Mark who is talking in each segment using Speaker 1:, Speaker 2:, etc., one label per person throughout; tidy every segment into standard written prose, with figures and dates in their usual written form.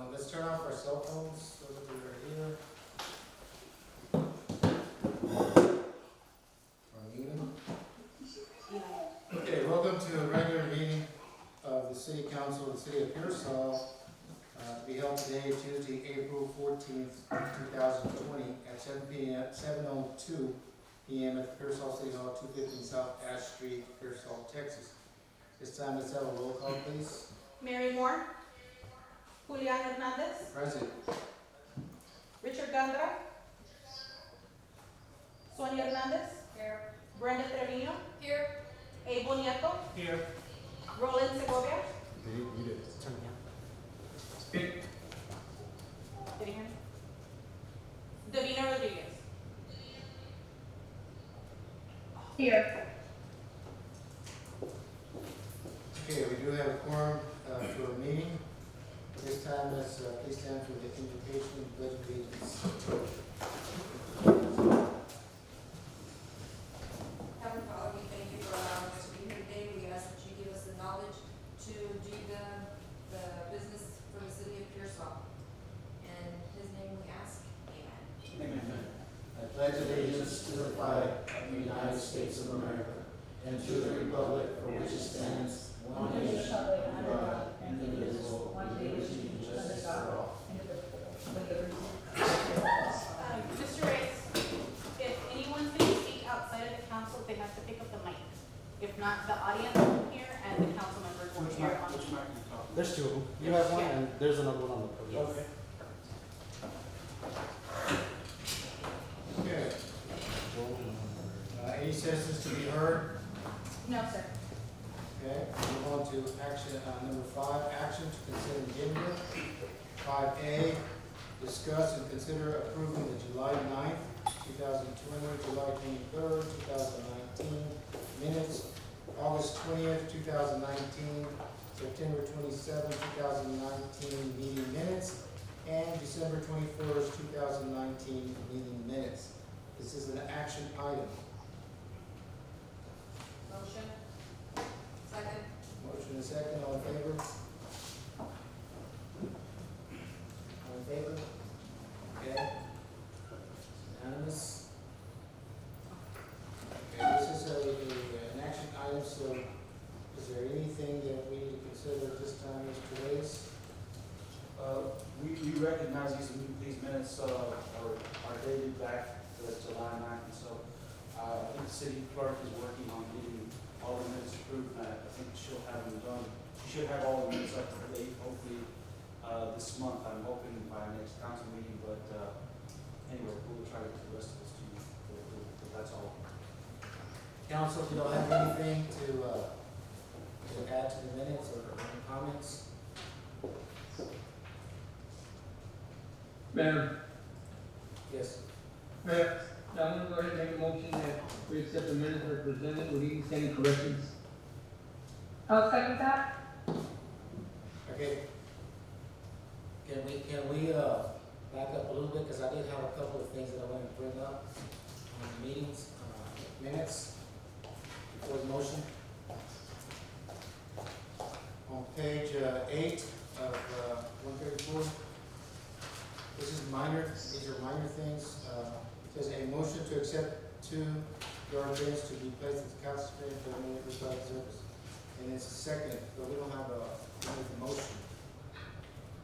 Speaker 1: Let's turn off our cell phones so that we're here. Our meeting. Okay, welcome to a regular meeting of the City Council of the City of Pearsall, to be held today, Tuesday, April 14th, 2020, at 7:02 p.m. at the Pearsall City Hall, 215 South Ash Street, Pearsall, Texas. This time, let's have a roll call, please.
Speaker 2: Mary Moore. Julian Hernandez.
Speaker 1: Present.
Speaker 2: Richard Gandra. Sonia Hernandez. Here. Brenda Trevino. Here. Abel Nieto.
Speaker 1: Here.
Speaker 2: Roland Segovia.
Speaker 1: You did. Turn it on. Speak.
Speaker 2: Did you hear me? Davina Rodriguez. Here.
Speaker 1: Okay, we do have a quorum for a meeting. This time, let's please stand for the invocation and pledge of allegiance.
Speaker 3: Heavenly Father, we thank you for allowing us to be here today. We ask that you give us the knowledge to do the business for the city of Pearsall. In his name we ask, amen.
Speaker 4: Amen. I pledge allegiance to the flag of the United States of America and to the republic for which it stands, one nation, under God, indivisible, with liberty and justice for all.
Speaker 2: Mr. Reyes, if anyone can speak outside of the council, they have to pick up the mic. If not, the audience will hear and the council members will hear on.
Speaker 4: Which mic are you talking?
Speaker 5: There's two of them. You have one,
Speaker 2: Yeah.
Speaker 5: and there's another one on the podium.
Speaker 4: Okay.
Speaker 1: Okay. Any citizens to be heard?
Speaker 2: No, sir.
Speaker 1: Okay, move on to action, number 5, action to consider agenda. 5A, discuss and consider approving the July 9th, 2020, July 23rd, 2019 minutes, August 20th, 2019, September 27th, 2019 meeting minutes, and December 21st, 2019 meeting minutes. This is an action item.
Speaker 3: Motion. Second.
Speaker 1: Motion and second, all in favor? All in favor? Okay. Unanimous? Okay, this is an action item, so is there anything that we need to consider at this time, Mr. Reyes?
Speaker 4: We recognize these minutes are dated back to July 9th, and so I think the city clerk is working on getting all the minutes approved. I think she'll have them done. She should have all the minutes up to date, hopefully this month. I'm hoping by next council meeting, but anyway, we'll try to get the rest of this to you. But that's all.
Speaker 1: Council, if you don't have anything to add to the minutes or any comments?
Speaker 6: Mayor,
Speaker 1: Yes.
Speaker 6: Mayor, I'm gonna go ahead and make a motion that we accept the minutes that are presented with any corrections.
Speaker 2: I'll second that.
Speaker 1: Okay. Can we back up a little bit, because I did have a couple of things that I wanted to bring up in the meetings, minutes, before the motion. On page 8 of 134, this is minor, these are minor things. It says a motion to accept 2 yard bins to be placed at the council screen for the minute required service. And it's a second, but we don't have a motion.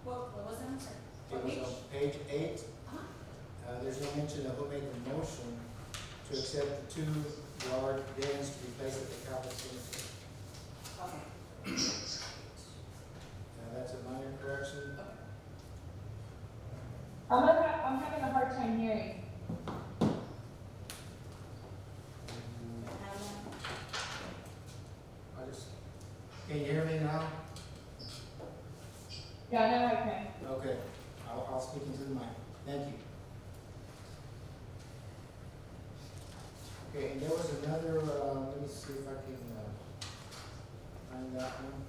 Speaker 3: What was the answer?
Speaker 1: It was on page 8. There's no mention of who made the motion to accept the 2 yard bins to be placed at the council screen.
Speaker 3: Okay.
Speaker 1: That's a minor correction.
Speaker 7: I'm having a hard time hearing.
Speaker 1: Can you hear me now?
Speaker 7: Yeah, now I can.
Speaker 1: Okay, I'll speak into the mic. Thank you. Okay, and there was another, let me see if I can find that one.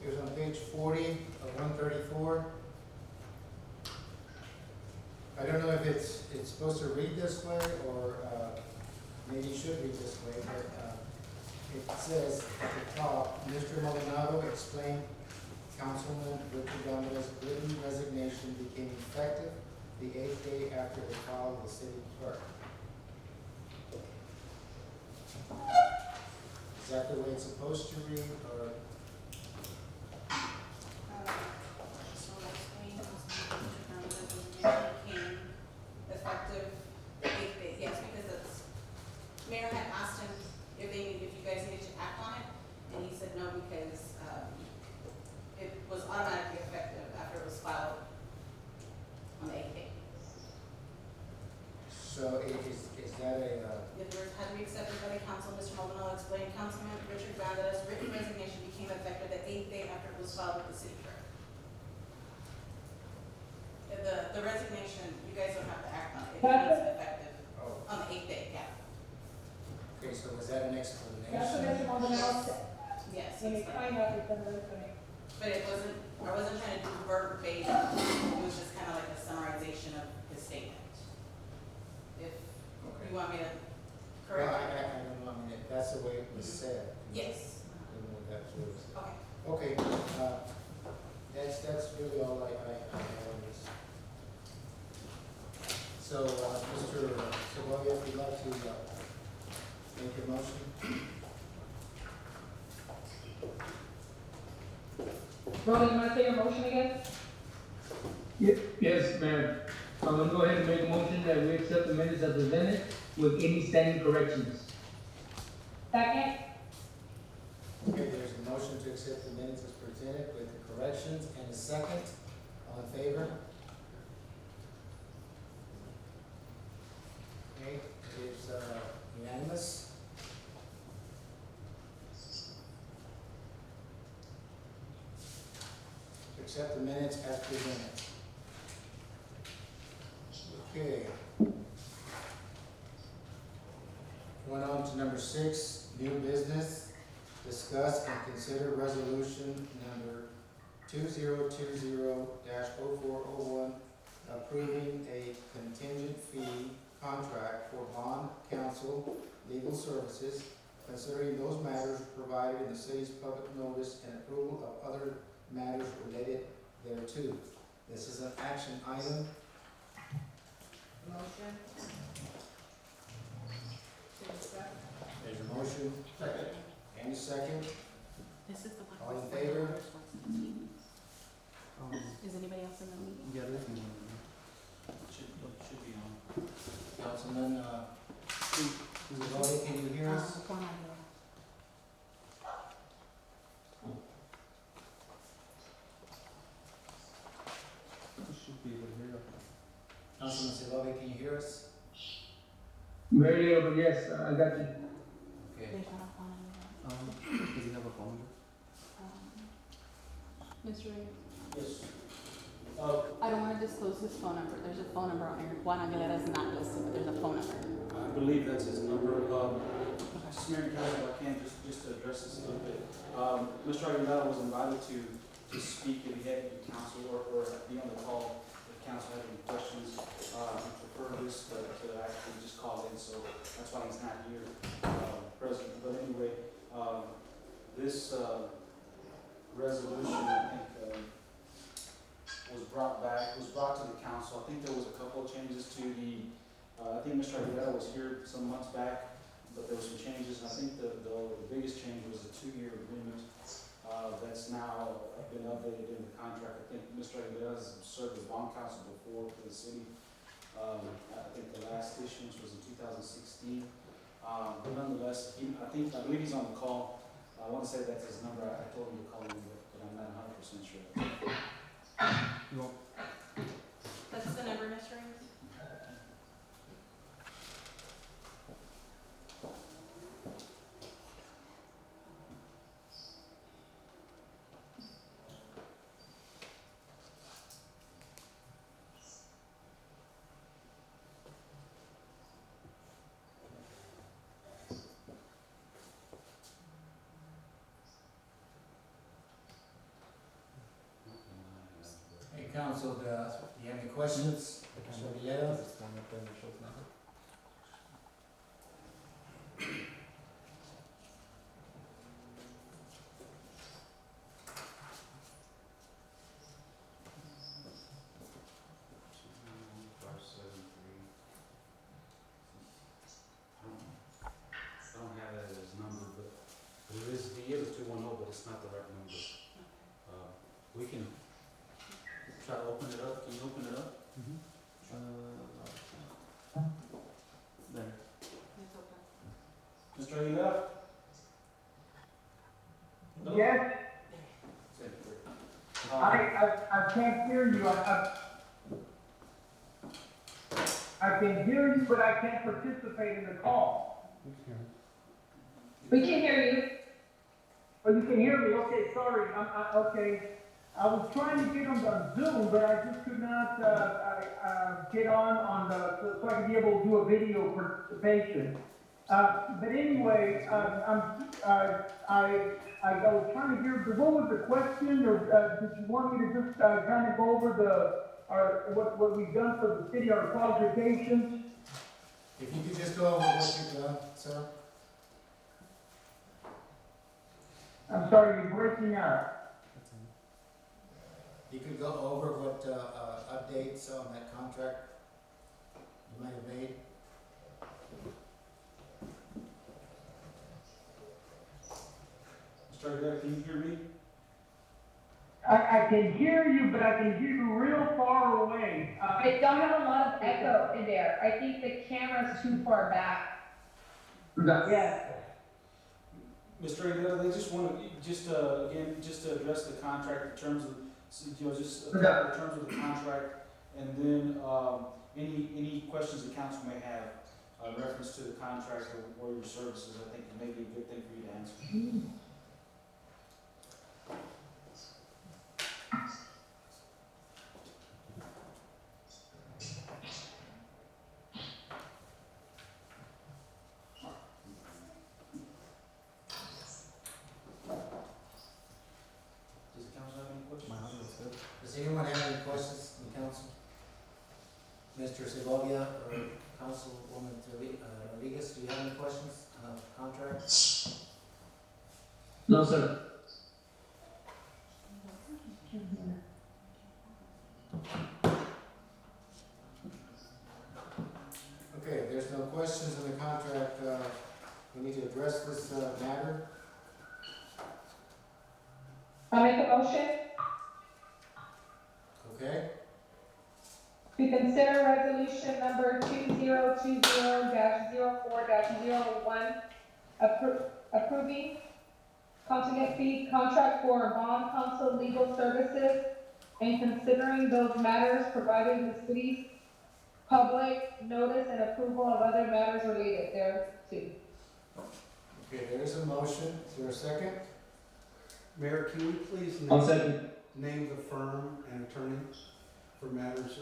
Speaker 1: It was on page 40 of 134. I don't know if it's supposed to read this way, or, maybe it should read this way, but, it says at the top, Mr. Maldonado explained Councilman Richard Gomez's written resignation became effective the 8th day after it filed with the city clerk. Is that the way it's supposed to read, or?
Speaker 2: So let's explain, became effective the 8th day, yes, because it's, Mayor had asked him if you guys needed to act on it, and he said no, because, it was automatically effective after it was filed on the 8th day.
Speaker 1: So is that a,
Speaker 2: If yours had to be accepted by the council, Mr. Maldonado explained, Councilman Richard Granda's written resignation became effective the 8th day after it was filed with the city clerk. The resignation, you guys don't have to act on it, it becomes effective
Speaker 1: oh,
Speaker 2: on the 8th day, yeah.
Speaker 1: okay, so was that an
Speaker 7: That's what
Speaker 1: explanation?
Speaker 7: Mr. Maldonado said.
Speaker 2: Yes,
Speaker 7: When
Speaker 2: he
Speaker 7: they
Speaker 2: said.
Speaker 7: find out, it's gonna look funny.
Speaker 2: But it wasn't, I wasn't trying to do verbatim, it was just kind of like a summarization of his statement. If
Speaker 1: Okay.
Speaker 2: you want me to
Speaker 1: Well,
Speaker 2: correct
Speaker 1: I
Speaker 2: it.
Speaker 1: don't know, I mean, that's the way it was said.
Speaker 2: Yes.
Speaker 1: I don't know what that was.
Speaker 2: Okay.
Speaker 1: Okay, that's really all I have on this. So, Mr. Segovia, if you'd like to, make a motion?
Speaker 7: Ronnie, you wanna say your motion again?
Speaker 6: Yes, Mayor. I'm gonna go ahead and make a motion that we accept the minutes as presented with any standing corrections.
Speaker 7: Second?
Speaker 1: Okay, there's a motion to accept the minutes as presented with the corrections and a second. All in favor? Okay, it is unanimous. To accept the minutes as presented. Okay. Going on to number 6, new business. Discuss and consider resolution number 2020-0401, approving a contingent fee contract for bond counsel legal services, considering those matters provided in the city's public notice and approval of other matters related thereto. This is an action item.
Speaker 3: Motion.
Speaker 1: There's a motion. Second. And a second.
Speaker 2: This is the one.
Speaker 1: All in favor?
Speaker 2: Is anybody else in the meeting?
Speaker 5: Yeah, there's one.
Speaker 4: Should be on.
Speaker 1: Councilman, Lori, can you hear us?
Speaker 2: Juan Aguilar.
Speaker 5: Should be able to hear.
Speaker 1: Councilman Segovia, can you hear us?
Speaker 6: Very little, but yes, I got you.
Speaker 1: Okay.
Speaker 2: There's not a Juan Aguilar.
Speaker 5: Does he have a phone number?
Speaker 2: Mr. Ray,
Speaker 4: Yes.
Speaker 2: I don't wanna disclose his phone number, there's a phone number on here, Juan Aguilera is not listed, but there's a phone number.
Speaker 4: I believe that's his number. Just Mayor Council, if I can, just to address this a little bit. Mr. Aguilar was invited to speak if he had any counsel or be on the call if council had any questions. He preferred this to actually just call in, so that's why he's not here, present. But anyway, this, resolution, I think, was brought to the council. I think there was a couple of changes to the, I think Mr. Aguilera was here some months back, but there were some changes. I think the biggest change was a 2-year agreement, that's now been updated in the contract. I think Mr. Aguilera has served as bond counsel before for the city. I think the last issuance was in 2016. But nonetheless, I believe he's on the call. I want to say that's his number. I told him to call me, but I'm not 100% sure.
Speaker 5: You want?
Speaker 2: That's the number, Mr. Ray?
Speaker 1: Hey, council, do you have any questions? Mr. Aguilera?
Speaker 5: This is one of the initials now.
Speaker 4: I don't have that as his number, but there is, he is a 210, but it's not the right number. We can try to open it up. Can you open it up?
Speaker 5: There.
Speaker 2: It's open.
Speaker 4: Mr. Aguilera? No?
Speaker 8: Yes,
Speaker 4: Say it quick.
Speaker 8: I can't hear you. I can hear you, but I can't participate in the call.
Speaker 7: We can hear you.
Speaker 8: Oh, you can hear me? Okay, sorry. Okay. I was trying to get on the Zoom, but I just could not, get on so I could be able to do a video participation. But anyway, I was trying to hear, what was the question, or, did you want me to just, kind of go over what we've done for the city, our qualifications?
Speaker 1: If you could just go over what you've done, sir?
Speaker 8: I'm sorry, you're breaking up.
Speaker 1: You could go over what, updates on that contract you might have made?
Speaker 4: Mr. Aguilera, can you hear me?
Speaker 8: I can hear you, but I can hear you real far away.
Speaker 7: I don't have a lot of echo in there. I think the camera's too far back.
Speaker 8: Yeah.
Speaker 4: Mr. Aguilera, they just want to, again, just to address the contract in terms of, just the terms of the contract, and then, any questions the council may have, in reference to the contract or your services, I think it may be a good thing for you to answer. Does the council have any questions?
Speaker 5: My audio is good.
Speaker 1: Does anyone have any questions from the council? Mr. Segovia or Councilwoman Rodriguez, do you have any questions on the contract?
Speaker 6: No, sir.
Speaker 1: Okay, if there's no questions on the contract, we need to address this, matter.
Speaker 7: I'll make a motion
Speaker 1: Okay,
Speaker 7: to consider resolution number 2020-04-01, approving contingent fee contract for bond counsel legal services and considering those matters, providing the city's public notice and approval of other matters related thereto.
Speaker 1: okay, there is a motion. Is there a second?
Speaker 9: Mayor, can we please
Speaker 6: I'll second.
Speaker 9: name the firm and attorney for matters,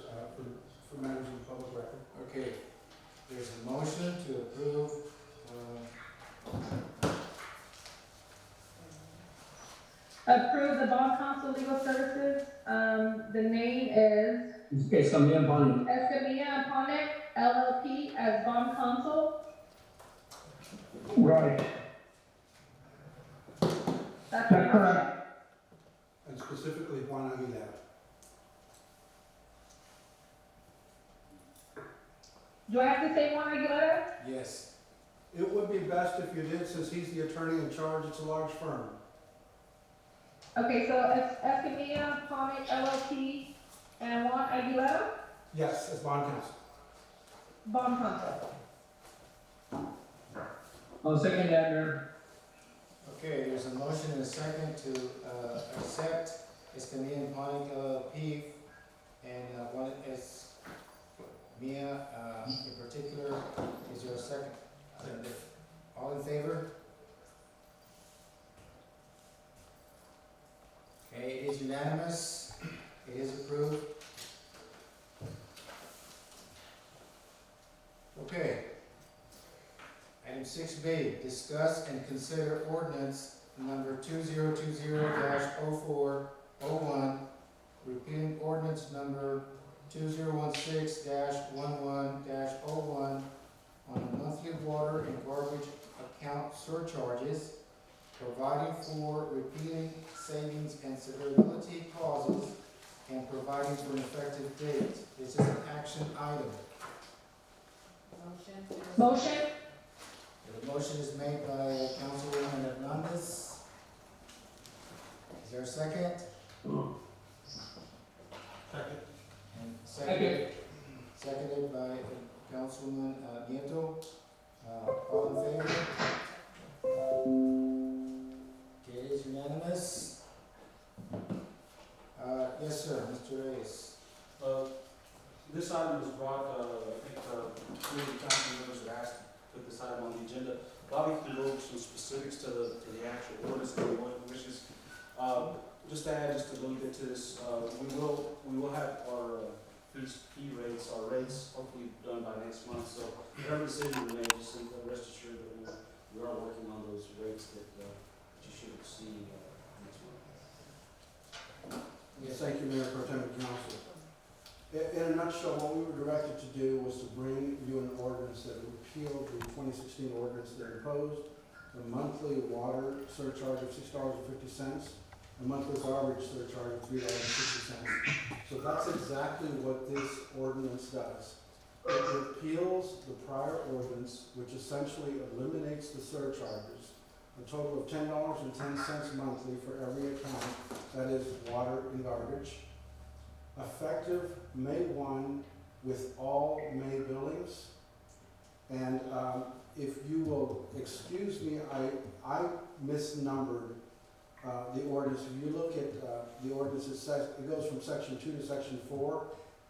Speaker 9: for matters of public record?
Speaker 1: Okay, there's a motion to approve,
Speaker 7: Approve the bond counsel legal services. The name is
Speaker 6: Okay, so me and Bonnie.
Speaker 7: Escamilla and Ponick LLP as bond counsel.
Speaker 8: Right.
Speaker 7: That's the
Speaker 8: That's
Speaker 7: motion.
Speaker 8: correct.
Speaker 9: And specifically Juan Aguilera.
Speaker 7: Do I have to say Juan Aguilera?
Speaker 1: yes.
Speaker 9: It would be best if you did, since he's the attorney in charge. It's a large firm.
Speaker 7: Okay, so it's Escamilla, Ponick LLP, and Juan Aguilera,
Speaker 9: Yes, as bond counsel.
Speaker 7: bond counsel.
Speaker 6: I'll second that, Mayor.
Speaker 1: Okay, there's a motion and a second to, accept Escamilla and Ponick LLP, and, one is Mia, in particular. Is there a second? All in favor? Okay, it is unanimous. It is approved. Okay. Item 6B, discuss and consider ordinance number 2020-0401, repealing ordinance number 2016-11-01 on monthly water and garbage account surcharges, providing for repealing savings and severability clauses, and providing for an effective date. This is an action item.
Speaker 2: Motion.
Speaker 7: Motion?
Speaker 1: The motion is made by Councilwoman Hernandez. Is there a second?
Speaker 9: Second.
Speaker 1: And seconded by Councilwoman Nieto. All in favor? Okay, it is unanimous. Yes, sir, Mr. Reyes.
Speaker 4: This item was brought, I think, two of the council members had asked to put this item on the agenda. Bobby can go over some specifics to the actual ordinance that the board wishes. Just to add just a little bit to this, we will have our fee rates, our rates hopefully done by next month. So whatever decision we make, just rest assured that we are working on those rates that you should see next month.
Speaker 9: Yes, thank you, Mayor Pro Tem and Council. In a nutshell, what we were directed to do was to bring you an ordinance that repealed the 2016 ordinance that imposed the monthly water surcharge of $6.50, a monthly garbage surcharge of $3.60. So that's exactly what this ordinance does. It repeals the prior ordinance, which essentially eliminates the surcharges, a total of $10.10 monthly for every account that is water and garbage. Effective May 1 with all May billings. And if you will excuse me, I misnumbered the ordinance. If you look at the ordinance, it goes from section 2 to section 4.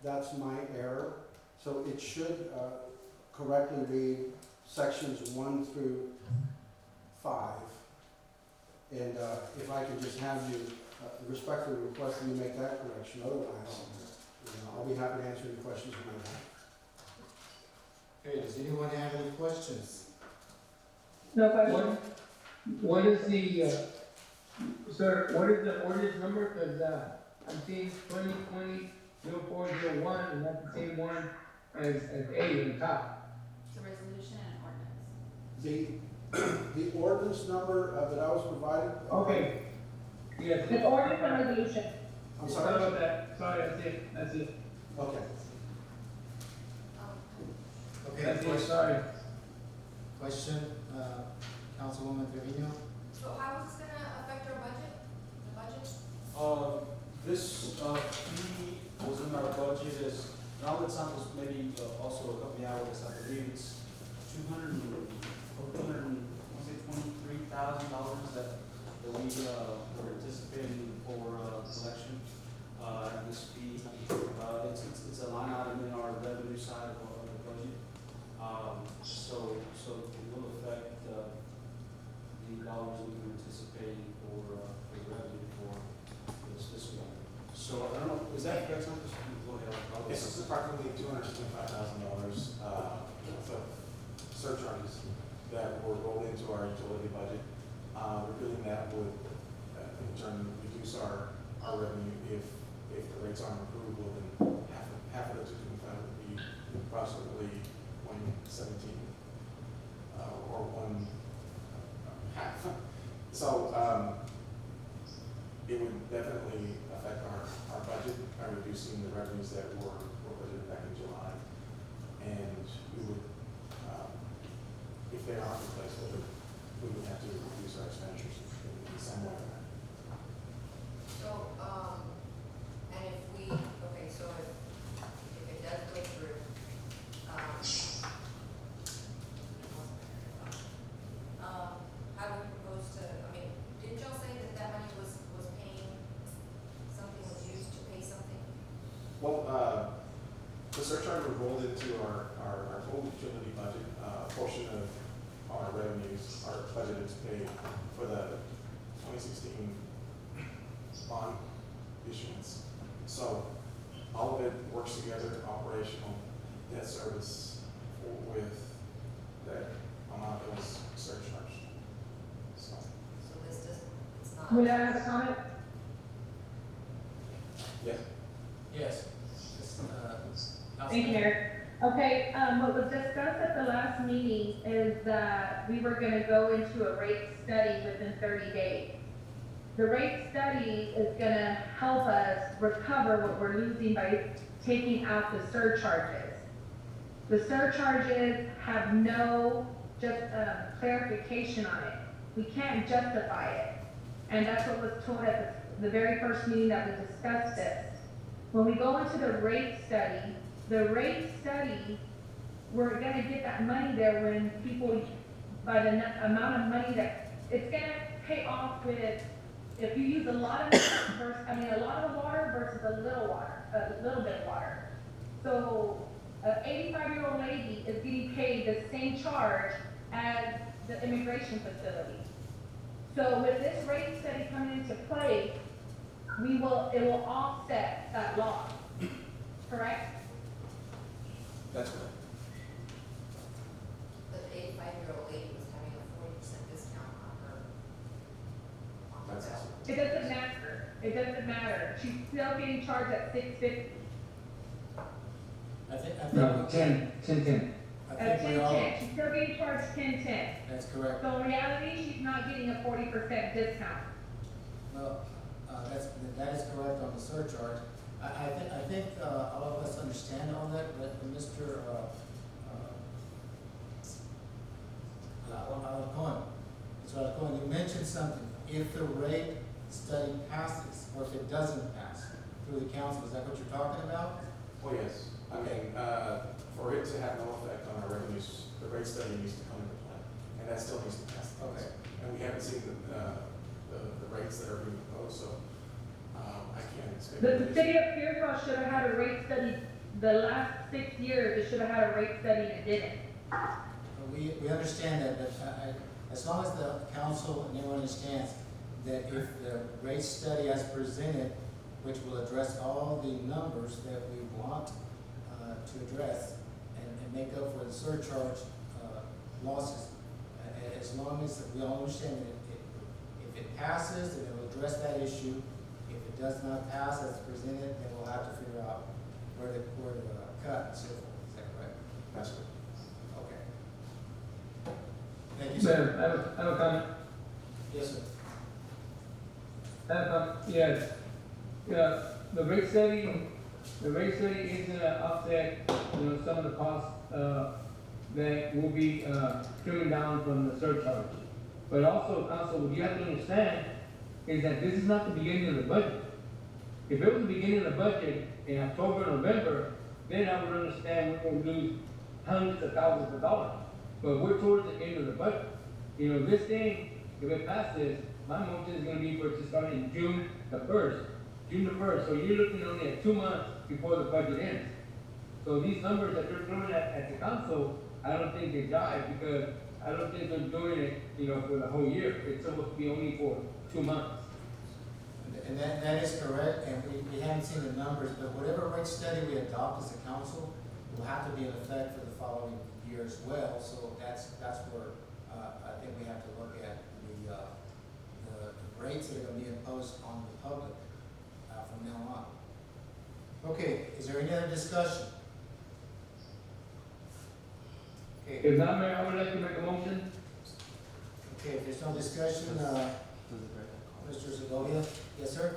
Speaker 9: That's my error. So it should correctly read sections 1 through 5. And if I could just have you respectfully request that you make that correction. Otherwise, I'll be happy to answer any questions you might have.
Speaker 1: Okay, does anyone have any questions?
Speaker 7: No question.
Speaker 6: What is the, sir, what is the ordinance number? Cause, I'm seeing 2020-0401, and that's the same one as A on top.
Speaker 2: It's a resolution and an ordinance.
Speaker 9: The ordinance number that I was provided.
Speaker 6: Okay. Yes.
Speaker 7: An ordinance and resolution.
Speaker 9: I'm
Speaker 6: Sorry
Speaker 9: sorry.
Speaker 6: about that. Sorry, that's it.
Speaker 9: Okay.
Speaker 1: Okay,
Speaker 6: That's it,
Speaker 1: question,
Speaker 6: sorry.
Speaker 1: Councilwoman Trevino?
Speaker 3: So how is this gonna affect our budget? The budget?
Speaker 4: This fee was in our budget as, and I'll let Santos maybe also help me out with this. I believe it's $23,000 that we were anticipating for collection. And this fee, it's a line item in our revenue side of the budget. So it will affect the dollars that we were anticipating for revenue for this fiscal year. So I don't know, is that correct, Santos? Go ahead.
Speaker 10: Yes, it's approximately $225,000 of surcharges that were rolled into our utility budget. Repealing that would, in turn, reduce our revenue if the rates aren't improved. Well, then half of the 225 would be approximately 117 or one half. So it would definitely affect our budget by reducing the revenues that were budgeted back in July. And we would, if they aren't replaced, we would have to reduce our expenditures in some way.
Speaker 3: So, and if we, okay, so if it does go through, how do we propose to, I mean, didn't y'all say that money was paying, something was used to pay something?
Speaker 10: Well, the surcharge was rolled into our total utility budget. A portion of our revenues are budgeted to pay for the 2016 bond issuance. So all of it works together, operational, debt service with that amount that was surcharged. So
Speaker 3: So this doesn't, it's not.
Speaker 7: May I have a comment?
Speaker 10: yes.
Speaker 1: Yes.
Speaker 7: Thank you, Mayor. Okay, what was discussed at the last meeting is that we were gonna go into a rate study within 30 days. The rate study is gonna help us recover what we're losing by taking out the surcharges. The surcharges have no clarification on it. We can't justify it. And that's what was told at the very first meeting that we discussed this. When we go into the rate study, we're gonna get that money there when people, by the amount of money that, it's gonna pay off with, if you use a lot of a lot of water versus a little bit of water. So, an 85-year-old lady is getting paid the same charge as the immigration facility. So with this rate study coming into play, it will offset that loss, correct?
Speaker 10: That's correct.
Speaker 3: But the 85-year-old lady was having a 40% discount on her
Speaker 10: That's
Speaker 3: bill.
Speaker 7: It doesn't matter, she's still getting charged at $6.50.
Speaker 1: I think
Speaker 6: No,
Speaker 1: we-
Speaker 6: 10.
Speaker 1: I
Speaker 7: At
Speaker 1: think we all,
Speaker 7: 10.10, she's still getting charged 10.10.
Speaker 1: that's correct.
Speaker 7: So in reality, she's not getting a 40% discount.
Speaker 1: Well, that is correct on the surcharge. I think, all of us understand all that, but Mr. Alcoin, you mentioned something. If the rate study passes, or if it doesn't pass through the council, is that what you're talking about?
Speaker 10: Well, yes. I mean, for it to have no effect on our revenues, the rate study needs to come into play, and that still needs to pass.
Speaker 1: Okay.
Speaker 10: And we haven't seen the rates that are being proposed, so, I can't expect.
Speaker 7: The city of Pearsall should have had a rate study, the last 6 years, it should have had a rate study and it didn't.
Speaker 1: We understand that, but as long as the council and everyone understands that if the rate study as presented, which will address all the numbers that we want to address and make up for the surcharge losses, as long as we all understand that if it passes, then it will address that issue. If it does not pass as presented, then we'll have to figure out where to cut and so forth. Is that correct?
Speaker 10: That's correct.
Speaker 1: Okay. Thank you, sir.
Speaker 6: Mayor, I have a comment.
Speaker 1: Yes, sir.
Speaker 6: Yes. Yeah, the rate study is gonna offset, some of the costs, that will be, trimming down from the surcharge. But also, council, what you have to understand is that this is not the beginning of the budget. If it was the beginning of the budget in October, November, then I would understand we're gonna lose hundreds of thousands of dollars. But we're towards the end of the budget. This thing, if it passes, my motion is gonna be for it to start in June the first. So you're looking only at 2 months before the budget ends. So these numbers that they're throwing at the council, I don't think they jive, because I don't think they're doing it, for the whole year. It's supposed to be only for 2 months.
Speaker 1: And that is correct, and we haven't seen the numbers, but whatever rate study we adopt as a council will have to be in effect for the following year as well. So that's where, I think we have to look at the rates that are gonna be imposed on the public, from now on. Okay, is there any other discussion? Okay,
Speaker 6: If not, Mayor, I would like to make a motion.
Speaker 1: okay, if there's no discussion, Mr. Segovia, yes, sir?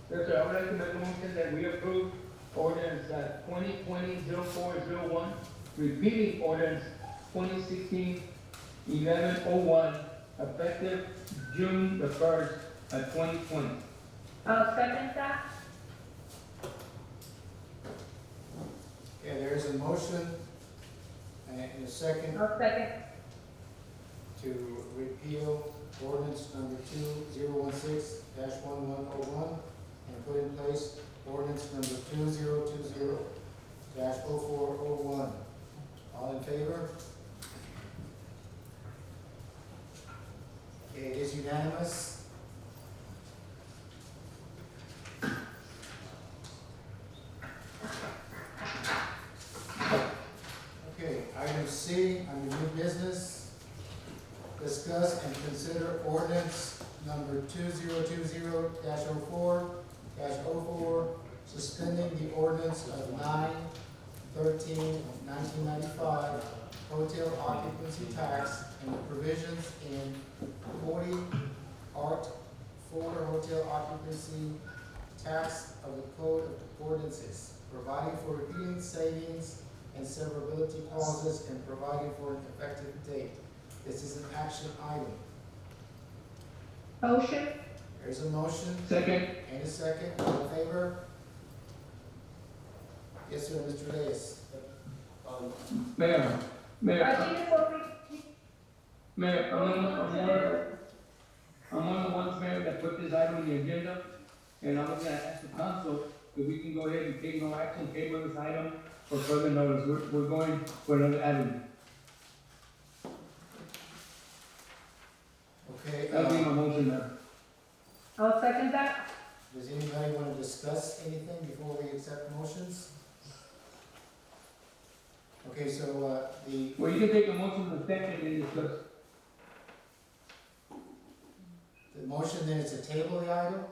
Speaker 6: Yes, sir, I would like to make a motion that we approve ordinance 2020-0401, repealing ordinance 2016-1101, effective June the 1st of 2020.
Speaker 7: I'll second that.
Speaker 1: Okay, there is a motion and a second
Speaker 7: I'll second.
Speaker 1: to repeal ordinance number 2016-1101 and put in place ordinance number 2020-0401. All in favor? Okay, it is unanimous. Okay, item C, under new business, discuss and consider ordinance number 2020-04-04, suspending the ordinance of 9 13, 1995 hotel occupancy tax and the provisions in 40 Art 4 hotel occupancy tax of the Code of Ordinances, providing for repeating savings and severability clauses and providing for an effective date. This is an action item.
Speaker 7: Motion?
Speaker 1: There's a motion
Speaker 6: Second.
Speaker 1: and a second. All in favor? Yes, sir, Mr. Reyes.
Speaker 6: Mayor,
Speaker 7: I think it's what we,
Speaker 6: Mayor, I'm one of the ones, Mayor, that put this item on the agenda, and I was gonna ask the council if we can go ahead and take no action, table this item for further notice. We're going for another avenue.
Speaker 1: Okay,
Speaker 6: That'll be my motion, Mayor.
Speaker 7: I'll second that.
Speaker 1: does anybody want to discuss anything before we accept motions? Okay, so, the,
Speaker 6: Well, you can take a motion to second and discuss.
Speaker 1: the motion then is to table the item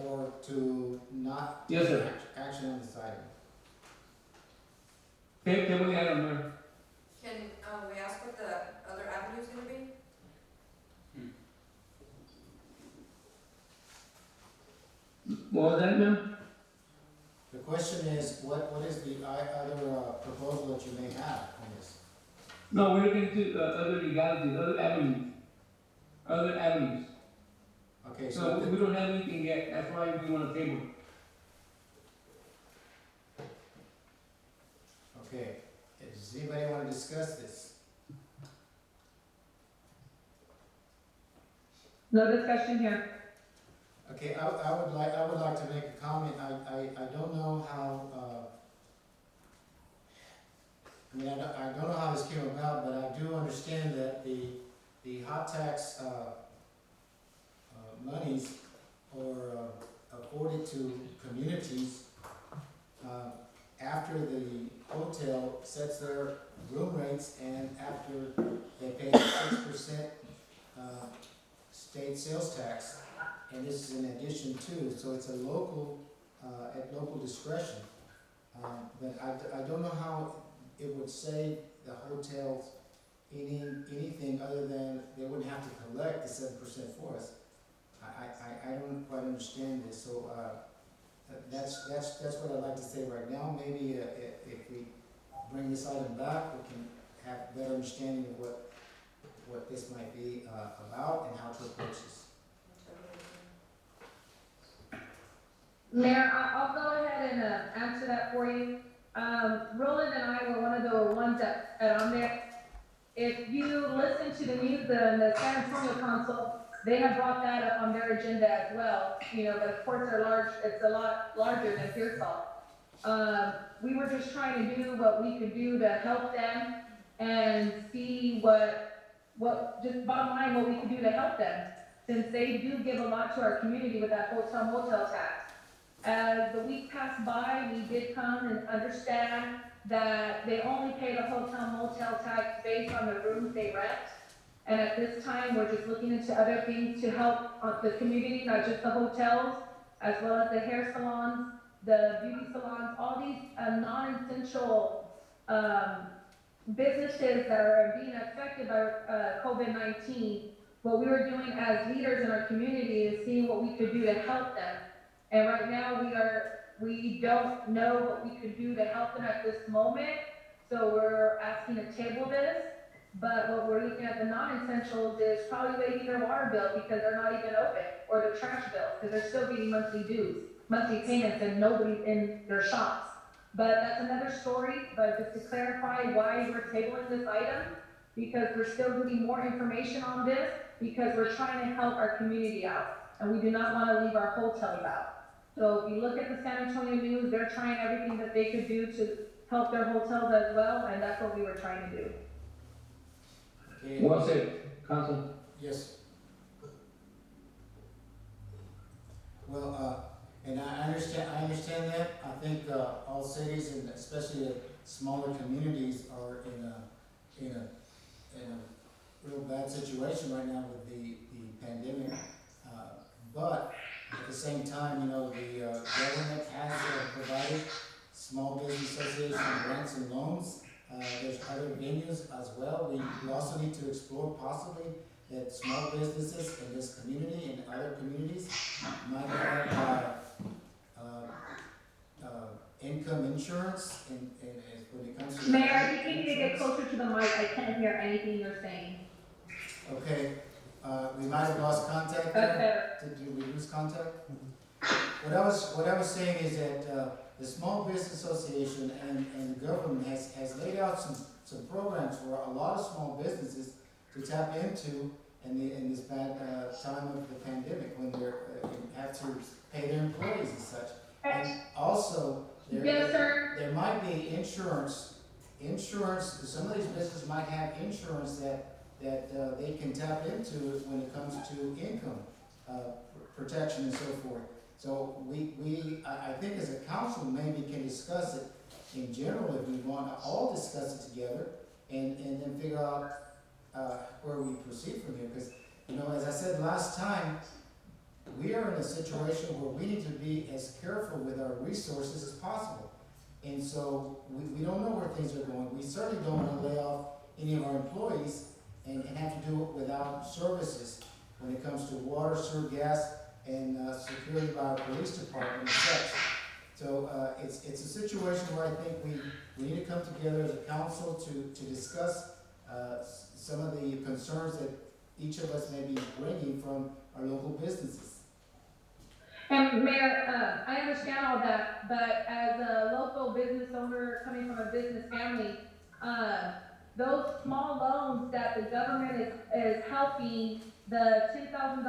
Speaker 1: or to not
Speaker 6: Yes,
Speaker 1: take
Speaker 6: sir.
Speaker 1: action on this item?
Speaker 6: Table the item, Mayor.
Speaker 3: Can, we ask what the other avenue is gonna be?
Speaker 6: What was that, ma'am?
Speaker 1: The question is, what is the other proposal that you may have on this?
Speaker 6: No, we're looking to other legalities, other avenues. Other avenues.
Speaker 1: Okay, so,
Speaker 6: So we don't have anything yet, that's why we want to table.
Speaker 1: okay, does anybody want to discuss this?
Speaker 7: No discussion here.
Speaker 1: Okay, I would like to make a comment. I don't know how, I don't know how this came about, but I do understand that the hot tax, monies are afforded to communities, after the hotel sets their room rates and after they pay 6%, state sales tax. And this is in addition to, so it's a local, at local discretion. But I don't know how it would save the hotels anything other than they wouldn't have to collect the 7% for us. I don't quite understand this, so, that's what I'd like to say right now. Maybe, if we bring this item back, we can have a better understanding of what this might be, about and how to approach this.
Speaker 7: Mayor, I'll go ahead and answer that for you. Roland and I were one of the ones that on there. If you listen to the news, the San Antonio Council, they have brought that up on their agenda as well. You know, but of course they're large, it's a lot larger than Pearsall. We were just trying to do what we could do to help them and see what just bottom line, what we could do to help them, since they do give a lot to our community with that hotel motel tax. As the week passed by, we did come and understand that they only pay the hotel motel tax based on the rooms they rent. And at this time, we're just looking into other things to help the community, not just the hotels, as well as the hair salons, the beauty salons, all these non-essential businesses that are being affected by COVID-19. What we were doing as leaders in our community is seeing what we could do to help them. And right now, we don't know what we could do to help them at this moment, so we're asking to table this. But what we're looking at the non-essentials is probably waiving their water bill because they're not even open, or their trash bill, because they're still getting monthly dues, monthly payments, and nobody's in their shops. But that's another story, but just to clarify why we're tabling this item, because we're still getting more information on this, because we're trying to help our community out, and we do not want to leave our hotels out. So if you look at the San Antonio news, they're trying everything that they could do to help their hotels as well, and that's what we were trying to do.
Speaker 1: Okay.
Speaker 6: Well said, Council.
Speaker 1: Yes. Well, and I understand that. I think, all cities and especially the smaller communities are in a real bad situation right now with the pandemic. But at the same time, the government has provided Small Business Association grants and loans. There's other venues as well. We also need to explore possibly that small businesses in this community and other communities might have, income insurance and when it comes to.
Speaker 7: Mayor, I think you need to get closer to the mic, I can't hear anything you're saying.
Speaker 1: Okay, we might have lost contact
Speaker 7: That's
Speaker 1: there.
Speaker 7: better.
Speaker 1: Did we lose contact? What I was saying is that, the Small Business Association and the government has laid out some programs for a lot of small businesses to tap into in this bad, time of the pandemic, when they're, have to pay their employees and such. And also,
Speaker 7: Yes, sir.
Speaker 1: there might be insurance, some of these businesses might have insurance that they can tap into when it comes to income, protection and so forth. So I think as a council, maybe can discuss it in general, if we want to all discuss it together and then figure out, where we proceed from here, because, as I said last time, we are in a situation where we need to be as careful with our resources as possible. And so we don't know where things are going. We certainly don't want to lay off any of our employees and have to do it without services when it comes to water, sewer, gas, and security by our police department and such. So it's a situation where I think we need to come together as a council to discuss some of the concerns that each of us may be bringing from our local businesses.
Speaker 7: And Mayor, I understand all that, but as a local business owner coming from a business family, those small loans that the government is helping, the $10,000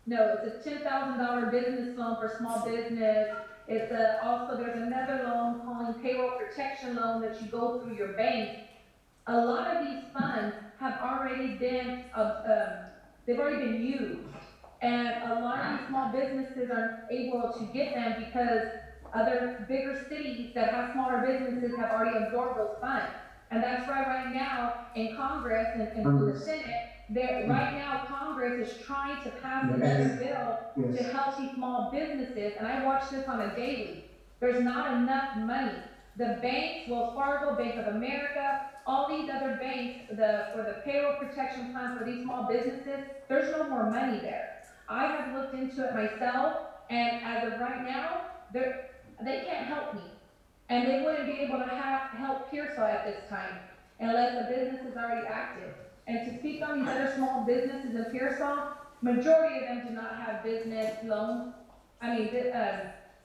Speaker 7: it's a $10,000 business loan for small business. It's also, there's another loan called payroll protection loan that you go through your bank. A lot of these funds have already been, they've already been used. And a lot of these small businesses aren't able to get them because other bigger cities that have smaller businesses have already absorbed those funds. And that's why right now in Congress and in the Senate, right now Congress is trying to pass another bill to help these small businesses. And I watch this on a daily. There's not enough money. The banks, Wells Fargo, Bank of America, all these other banks, for the payroll protection plan for these small businesses, there's no more money there. I have looked into it myself, and as of right now, they can't help me. And they wouldn't be able to help Pearsall at this time unless the business is already active. And to speak on these other small businesses in Pearsall, majority of them do not have business loans,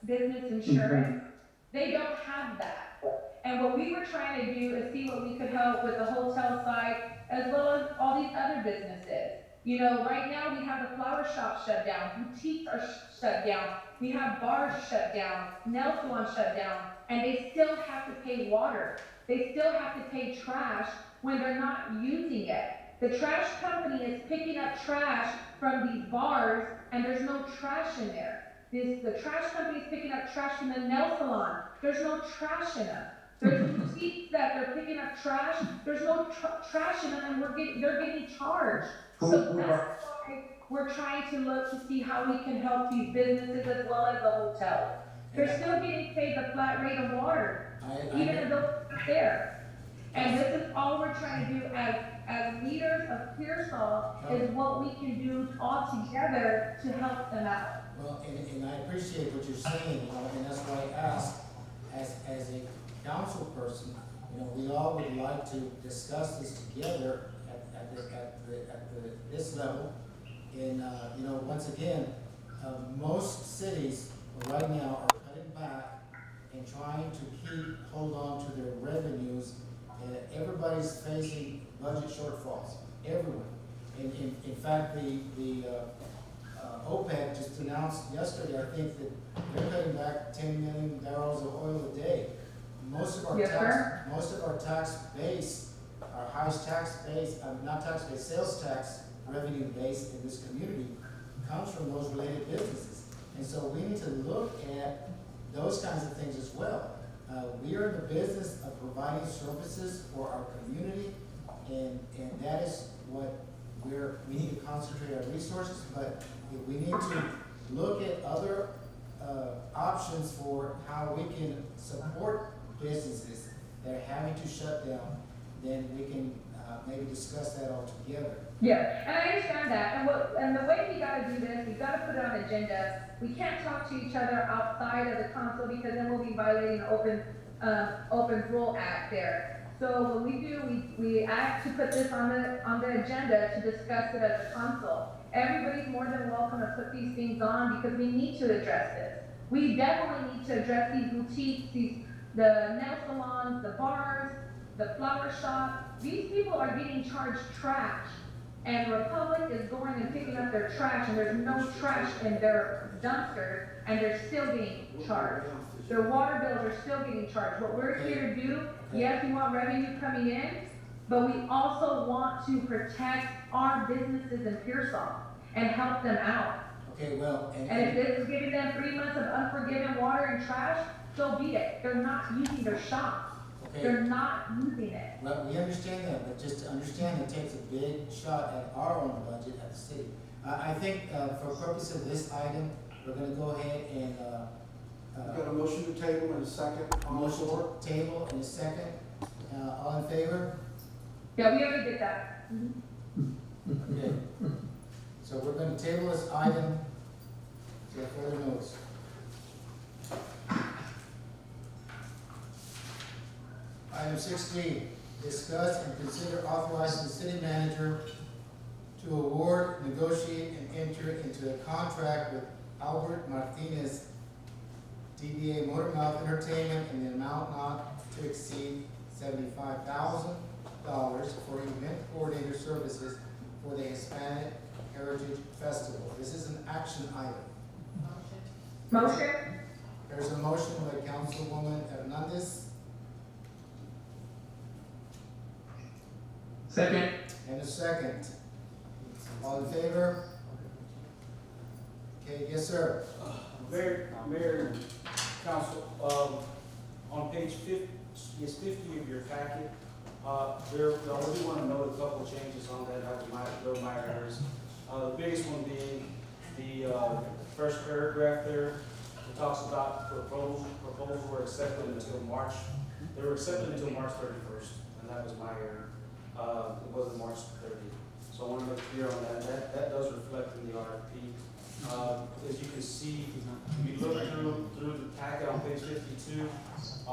Speaker 7: business insurance. They don't have that. And what we were trying to do is see what we could help with the hotel side as well as all these other businesses. Right now we have the flower shop shut down, boutiques are shut down, we have bars shut down, nail salons shut down, and they still have to pay water. They still have to pay trash when they're not using it. The trash company is picking up trash from these bars and there's no trash in there. The trash company is picking up trash from the nail salon. There's no trash in them. There's boutiques that they're picking up trash. There's no trash in them, and they're getting charged. So that's why we're trying to look to see how we can help these businesses as well as the hotel. They're still getting paid the flat rate of water, even though it's not there. And this is all we're trying to do as leaders of Pearsall is what we can do all together to help them out.
Speaker 1: Well, and I appreciate what you're saying, and that's why I asked, as a council person, we all would like to discuss this together at this level. And, once again, most cities right now are cutting back and trying to hold on to their revenues. Everybody's facing budget shortfalls, everyone. In fact, the OPEC just announced yesterday, I think, that they're cutting back 10 million barrels of oil a day. Most of our tax base, our highest tax base, sales tax revenue base in this community comes from those related businesses. And so we need to look at those kinds of things as well. We are in the business of providing services for our community, and that is what we need to concentrate our resources, but we need to look at other options for how we can support businesses that are having to shut down, then we can, maybe discuss that all together.
Speaker 7: Yeah, and I understand that, and the way we gotta do this, we gotta put it on agenda. We can't talk to each other outside of the council, because then we'll be violating the open rule act there. So when we do, we ask to put this on the agenda to discuss it as a council. Everybody's more than welcome to put these things on, because we need to address this. We definitely need to address these boutiques, the nail salons, the bars, the flower shop. These people are getting charged trash, and Republic is going and picking up their trash, and there's no trash in their dumpsters, and they're still getting charged. Their water bills are still getting charged. What we're here to do, yes, we want revenue coming in, but we also want to protect our businesses in Pearsall and help them out.
Speaker 1: Okay, well,
Speaker 7: And if this is giving them 3 months of unforgiven water and trash, so be it. They're not using their shops.
Speaker 1: okay,
Speaker 7: They're not using it.
Speaker 1: well, we understand that, but just to understand, it takes a big shot at our own budget at the city. I think, for purpose of this item, we're gonna go ahead and,
Speaker 9: We've got a motion to table and a second on the
Speaker 1: motion
Speaker 9: floor.
Speaker 1: to table in a second. All in favor?
Speaker 7: Yeah, we already did that.
Speaker 1: Okay. So we're gonna table this item to further notice. Item 6D, discuss and consider authorizing the city manager to award, negotiate, and enter into a contract with Albert Martinez, DBA Motormouth Entertainment, in the amount not to exceed $75,000 for event coordinator services for the Hispanic Heritage Festival. This is an action item.
Speaker 7: Motion?
Speaker 1: There's a motion by Councilwoman Hernandez
Speaker 6: Second.
Speaker 1: and a second. All in favor? Okay, yes, sir.
Speaker 4: Mayor and council, on page 50, it's 50 of your packet. I do want to note a couple changes on that, those minor errors. The biggest one being the first paragraph there. It talks about proposals were accepted until March. They were accepted until March 31st, and that was my error. It wasn't March 30th. So I want to make clear on that. That does reflect in the RFP. As you can see, if you look through the packet on page 52, I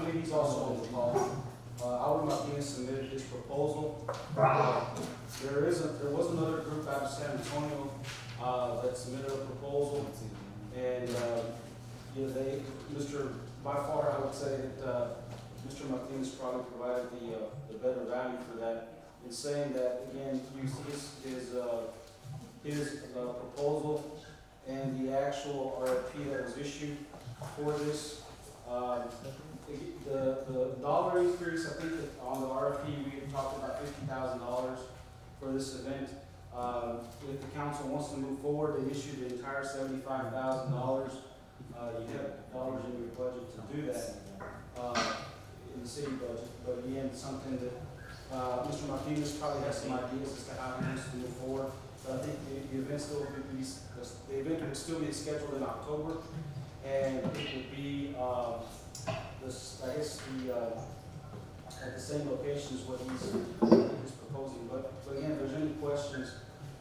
Speaker 4: believe he's also on the call. Albert Martinez submitted his proposal. There was another group out of San Antonio that submitted a proposal, and by far I would say that Mr. Martinez probably provided the better value for that, in saying that again, use his proposal and the actual RFP that was issued for this. The dollar increase, I think that on the RFP, we had talked about $50,000 for this event. If the council wants to move forward, they issue the entire $75,000. You have dollars in your budget to do that in the city budget. But again, something that Mr. Martinez probably has some ideas as to how he wants to move forward. But I think the event would still be scheduled in October, and it would be at the same location as what he's proposing. But again, if there's any questions,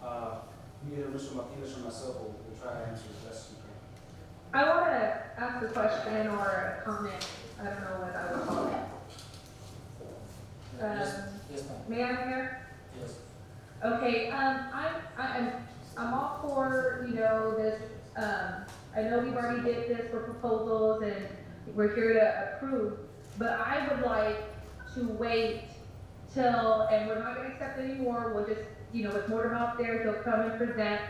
Speaker 4: either Mr. Martinez or myself will try to answer as best as we can.
Speaker 7: I want to ask a question or a comment. I don't know what I would call it.
Speaker 1: Yes, ma'am.
Speaker 7: May I hear?
Speaker 1: Yes.
Speaker 7: Okay, I'm all for, this, I know we've already did this for proposals and we're here to approve, but I would like to wait till, and we're not gonna accept anymore, we'll just, with Mortimer there, he'll come and present.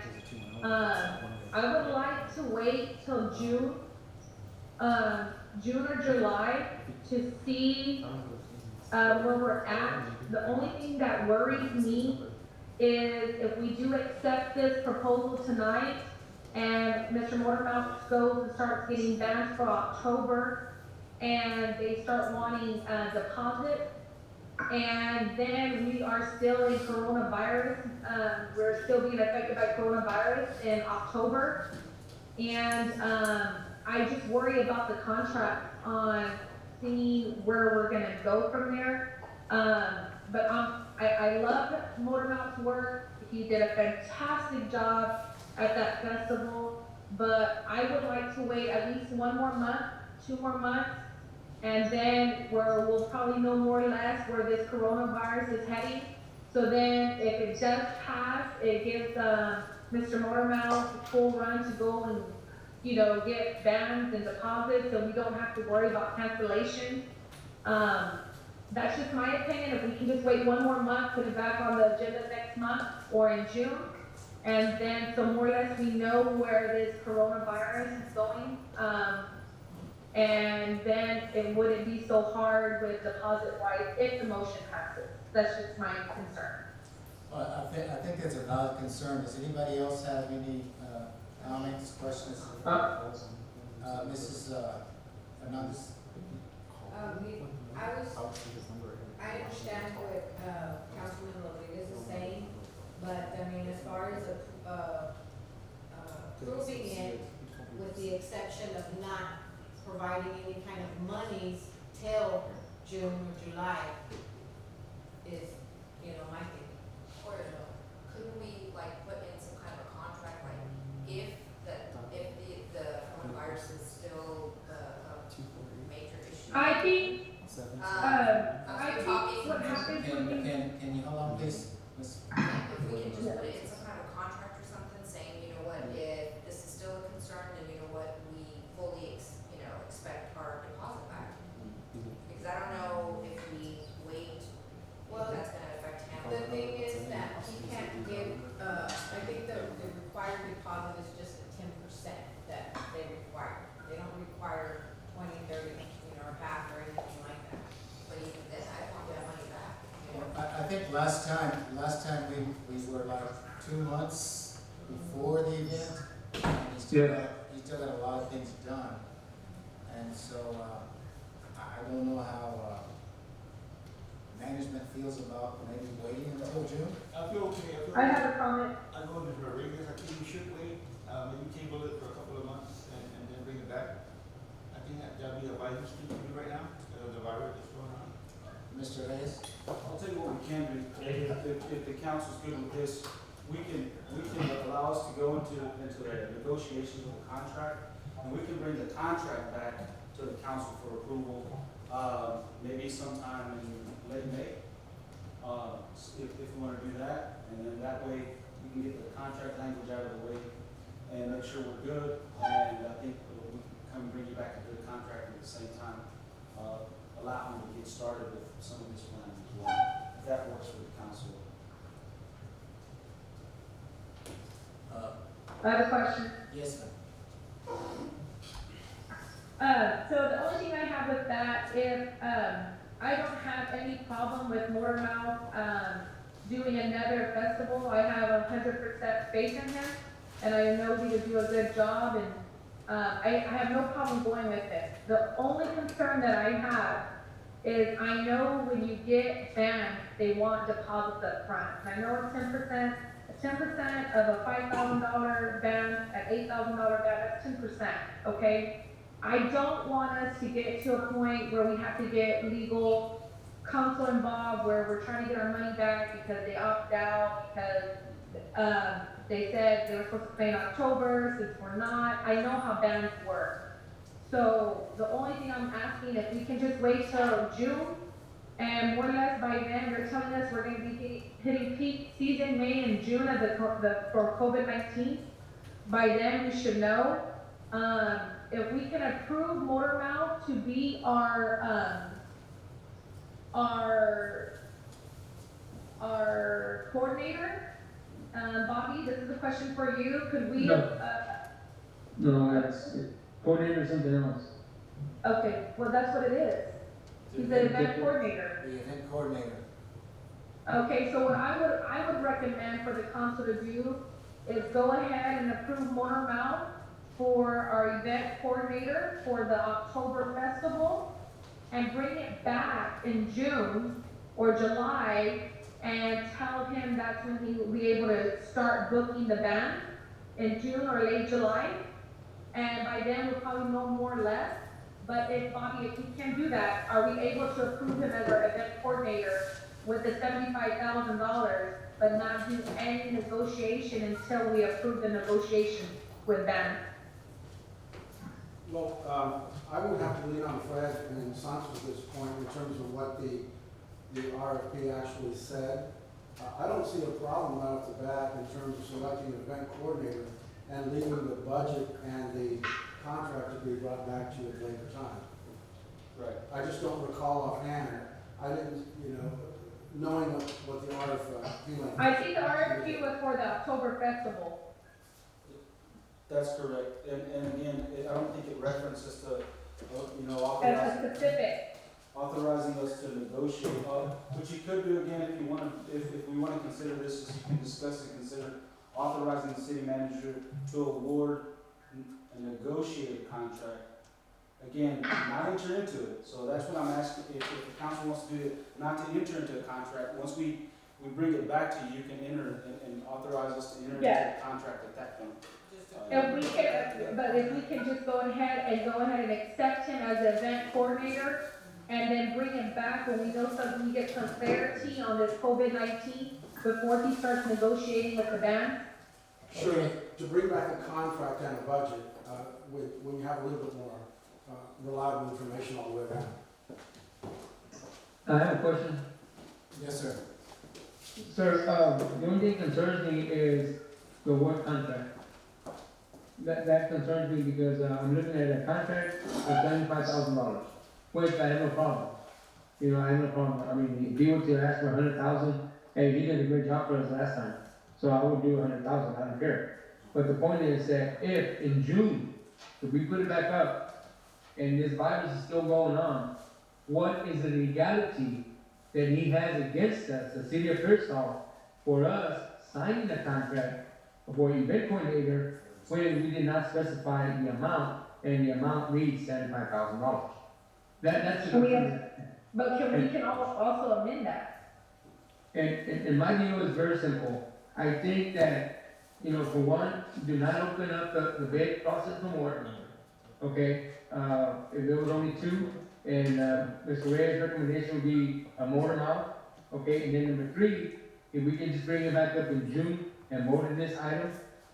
Speaker 7: I would like to wait till June or July to see, where we're at. The only thing that worries me is if we do accept this proposal tonight and Mr. Mortimer goes and starts getting bands for October and they start wanting a deposit, And then we are still in coronavirus, we're still being affected by coronavirus in October. And, I just worry about the contract on seeing where we're gonna go from there. But, I love Motormouth's work, he did a fantastic job at that festival. But I would like to wait at least 1 more month, 2 more months, and then where we'll probably know more or less where this coronavirus is heading. So then if it does pass, it gives, Mr. Motormouth full run to go and, get bans and deposits, so we don't have to worry about cancellation. That's just my opinion, if we can just wait 1 more month, put it back on the agenda next month or in June. And then, so more or less, we know where this coronavirus is going. And then it wouldn't be so hard with deposit-wise if the motion passes. That's just my concern.
Speaker 1: Well, I think that's a valid concern. Does anybody else have any, comments, questions? Mrs. Hernandez?
Speaker 3: I understand what, Councilman Rodriguez is saying, but, I mean, as far as, approving it with the exception of not providing any kind of monies till June or July is, my thing.
Speaker 11: Or couldn't we like put in some kind of a contract, like if the coronavirus is still a major issue?
Speaker 7: I think,
Speaker 11: I was talking,
Speaker 7: what happens when you,
Speaker 1: Can you hold on, please? Miss-
Speaker 11: if we can just put it in some kind of contract or something, saying, you know what, if this is still a concern, then you know what, we fully, expect our deposit back. Because I don't know if we wait, if that's gonna affect him.
Speaker 2: The thing is that he can't give, I think the required deposit is just a 10% that they require. They don't require 20, 30, or half or anything like that.
Speaker 11: But even then, I want that money back.
Speaker 1: I think last time we were like 2 months before the event. And he still got a lot of things done. And so, I don't know how, management feels about maybe waiting until June.
Speaker 12: I feel okay.
Speaker 7: I have a comment.
Speaker 12: I go with Mr. Rodriguez. I think we should wait, maybe table it for a couple of months and then bring it back. I think that'd be a wise thing to do right now, because of the virus that's going on.
Speaker 1: Mr. Reyes?
Speaker 4: I'll tell you what we can do, if the council's good with this, we can allow us to go into the negotiations of the contract, and we can bring the contract back to the council for approval, maybe sometime in late May. If we wanna do that, and then that way we can get the contract language out of the way and make sure we're good, and I think we can come and bring you back into the contract at the same time, allow them to get started with some of this planning as well, if that works for the council.
Speaker 7: I have a question.
Speaker 1: Yes, ma'am.
Speaker 7: So the only thing I have with that, if, I don't have any problem with Motormouth, doing another festival. I have 100% faith in him, and I know he will do a good job, and, I have no problem going with it. The only concern that I have is I know when you get banned, they want deposits up front. I know it's 10%. 10% of a $5,000 ban, an $8,000 ban, that's 10%, okay? I don't want us to get to a point where we have to get legal counsel involved, where we're trying to get our money back because they opted out, because, they said they were supposed to play in October, since we're not. I know how bands work. So the only thing I'm asking, if we can just wait till June, and more or less by then, they're telling us we're gonna be hitting peak season May and June of for COVID-19. By then, we should know. If we can approve Motormouth to be our coordinator, Bobby, this is a question for you. Could we?
Speaker 6: No, that's, coordinator something else.
Speaker 7: Okay, well, that's what it is. He's the event coordinator.
Speaker 1: The event coordinator.
Speaker 7: Okay, so what I would recommend for the council to do is go ahead and approve Motormouth for our event coordinator for the October festival, and bring it back in June or July and tell him that's when he will be able to start booking the band in June or late July. And by then, we'll probably know more or less. But if Bobby, if we can do that, are we able to approve him as our event coordinator with the $75,000, but not do any negotiation until we approve the negotiation with them?
Speaker 9: Well, I would have to lean on Fred and Santos at this point in terms of what the RFP actually said. I don't see a problem right off the bat in terms of selecting an event coordinator and leaving the budget and the contract to be brought back to you at a later time.
Speaker 4: Right.
Speaker 9: I just don't recall offhand. I didn't, knowing what the RFP.
Speaker 7: I think the RFP was for the October festival.
Speaker 4: That's correct, and again, I don't think it references to,
Speaker 7: That's a specific.
Speaker 4: authorizing us to negotiate, which you could do again if you want to, if we want to consider this, you can discuss and consider authorizing the city manager to award a negotiated contract. Again, not enter into it, so that's what I'm asking, if the council wants to do it, not to enter into a contract, once we bring it back to you, you can enter and authorize us to enter into a contract at that point.
Speaker 7: If we can, but if we can just go ahead and accept him as the event coordinator, and then bring him back when we know we get some clarity on this COVID-19 before he starts negotiating with the band.
Speaker 9: Sure, to bring back a contract and a budget, when you have a little bit more reliable information all the way around.
Speaker 6: I have a question.
Speaker 1: Yes, sir.
Speaker 6: Sir, the only thing concerns me is the word contract. That concerns me because I'm looking at a contract of $75,000, which I have no problem. I have no problem. I mean, if he were to ask for $100,000, hey, he did a great job for us last time, so I would do $100,000. I don't care. But the point is that if in June, if we put it back up, and this virus is still going on, what is the legality that he has against us, the city of Pearsall, for us signing a contract for event coordinator when we did not specify the amount, and the amount reads $75,000. That's the concern.
Speaker 7: But we can also amend that.
Speaker 6: And my deal is very simple. I think that, for one, do not open up the bid process no more. Okay, if there was only two, and Mr. Reyes' recommendation would be a more amount, okay, and then number three, if we can just bring it back up in June and vote on this item,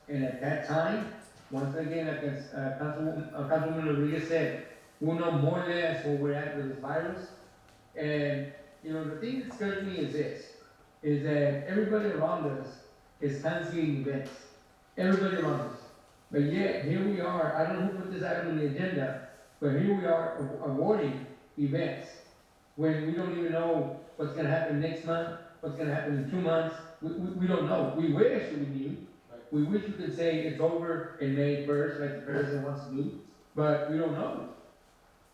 Speaker 6: and at that time, once again, like Councilwoman Rodriguez said, we'll know more or less where we're at with this virus. And, the thing that scares me is this, is that everybody around us is canceling events. Everybody around us. But yet, here we are, I don't know who put this item on the agenda, but here we are awarding events when we don't even know what's gonna happen next month, what's gonna happen in 2 months. We don't know. We wish we knew. We wish we could say it's over in May 1st, like the president wants to do, but we don't know.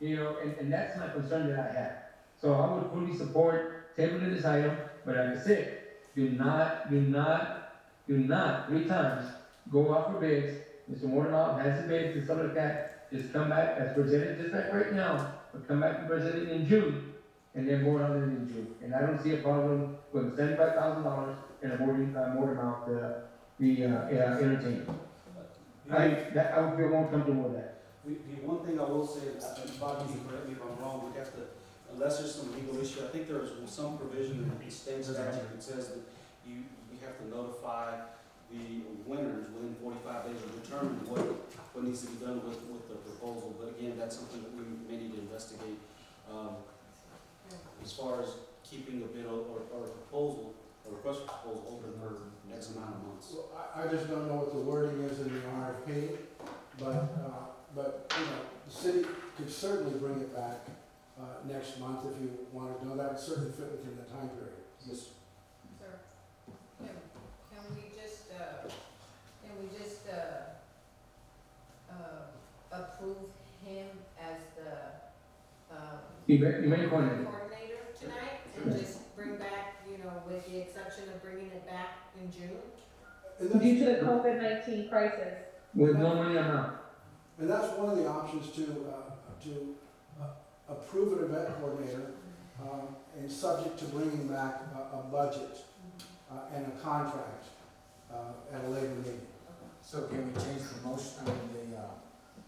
Speaker 6: And that's my concern that I have. So I would fully support tabling this item, but like I said, do not, 3 times, go out for bids. Mr. Mortimer has the bids and stuff like that. Just come back as presented, just like right now, but come back and present it in June, and then vote on it in June. And I don't see a problem with $75,000 and awarding more amount the entertainment. I would feel more comfortable with that.
Speaker 4: The one thing I will say, and Bob, you can correct me if I'm wrong, we have to, unless there's some legal issue, I think there is some provision in the state statute that says that you have to notify the winners within 45 days or determine what needs to be done with the proposal. But again, that's something that we may need to investigate. As far as keeping a bid or a proposal, a request for proposal open for X amount of months.
Speaker 9: Well, I just don't know what the wording is in the RFP, but the city could certainly bring it back next month if you want to know. That would certainly fit within the time period.
Speaker 4: Yes.
Speaker 3: Sir, can we just approve him as the
Speaker 6: Event coordinator.
Speaker 3: coordinator tonight and just bring back, with the exception of bringing it back in June?
Speaker 9: And that's-
Speaker 7: Due to the COVID-19 crisis.
Speaker 6: With no money amount.
Speaker 9: And that's one of the options to approve an event coordinator and subject to bringing back a budget and a contract at a later meeting.
Speaker 1: So can we change the motion,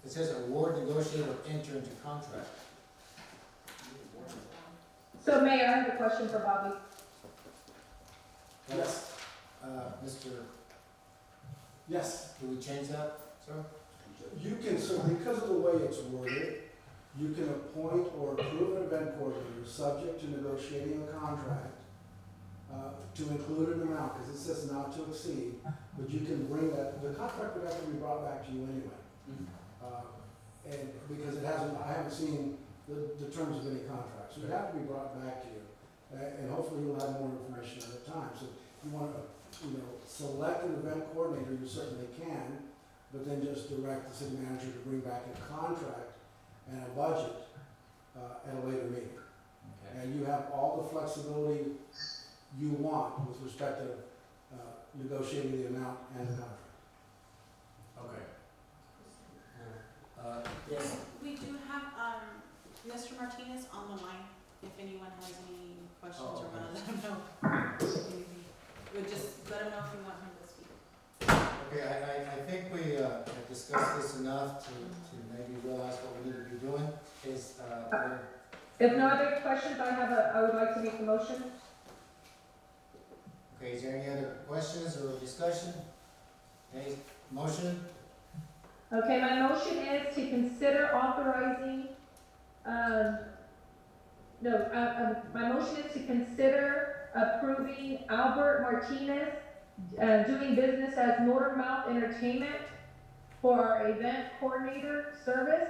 Speaker 1: it says award, negotiate, or enter into contract.
Speaker 7: So Mayor, I have a question for Bobby.
Speaker 9: Yes.
Speaker 1: Mr.,
Speaker 9: Yes.
Speaker 1: do we change that, sir?
Speaker 9: You can, so because of the way it's worded, you can appoint or approve an event coordinator subject to negotiating a contract to include an amount, because it says not to exceed, but you can bring that, the contract would have to be brought back to you anyway. And because it hasn't, I haven't seen the terms of any contract, so it have to be brought back to you. And hopefully you'll have more information at the time. So if you want to, select an event coordinator, you certainly can, but then just direct the city manager to bring back a contract and a budget at a later meeting.
Speaker 1: Okay.
Speaker 9: And you have all the flexibility you want with respect to negotiating the amount and the contract.
Speaker 1: Okay. Yes.
Speaker 2: We do have, Mr. Martinez on the line, if anyone has any questions or
Speaker 1: Oh,
Speaker 2: wanna let him know. We'll just let him know if you want him to speak.
Speaker 1: Okay, I think we have discussed this enough to maybe realize what we need to be doing is,
Speaker 7: If no other questions, I would like to make a motion.
Speaker 1: okay, is there any other questions or discussion? Any motion?
Speaker 7: Okay, my motion is to consider authorizing, my motion is to consider approving Albert Martinez, doing business as Northern Entertainment for our event coordinator services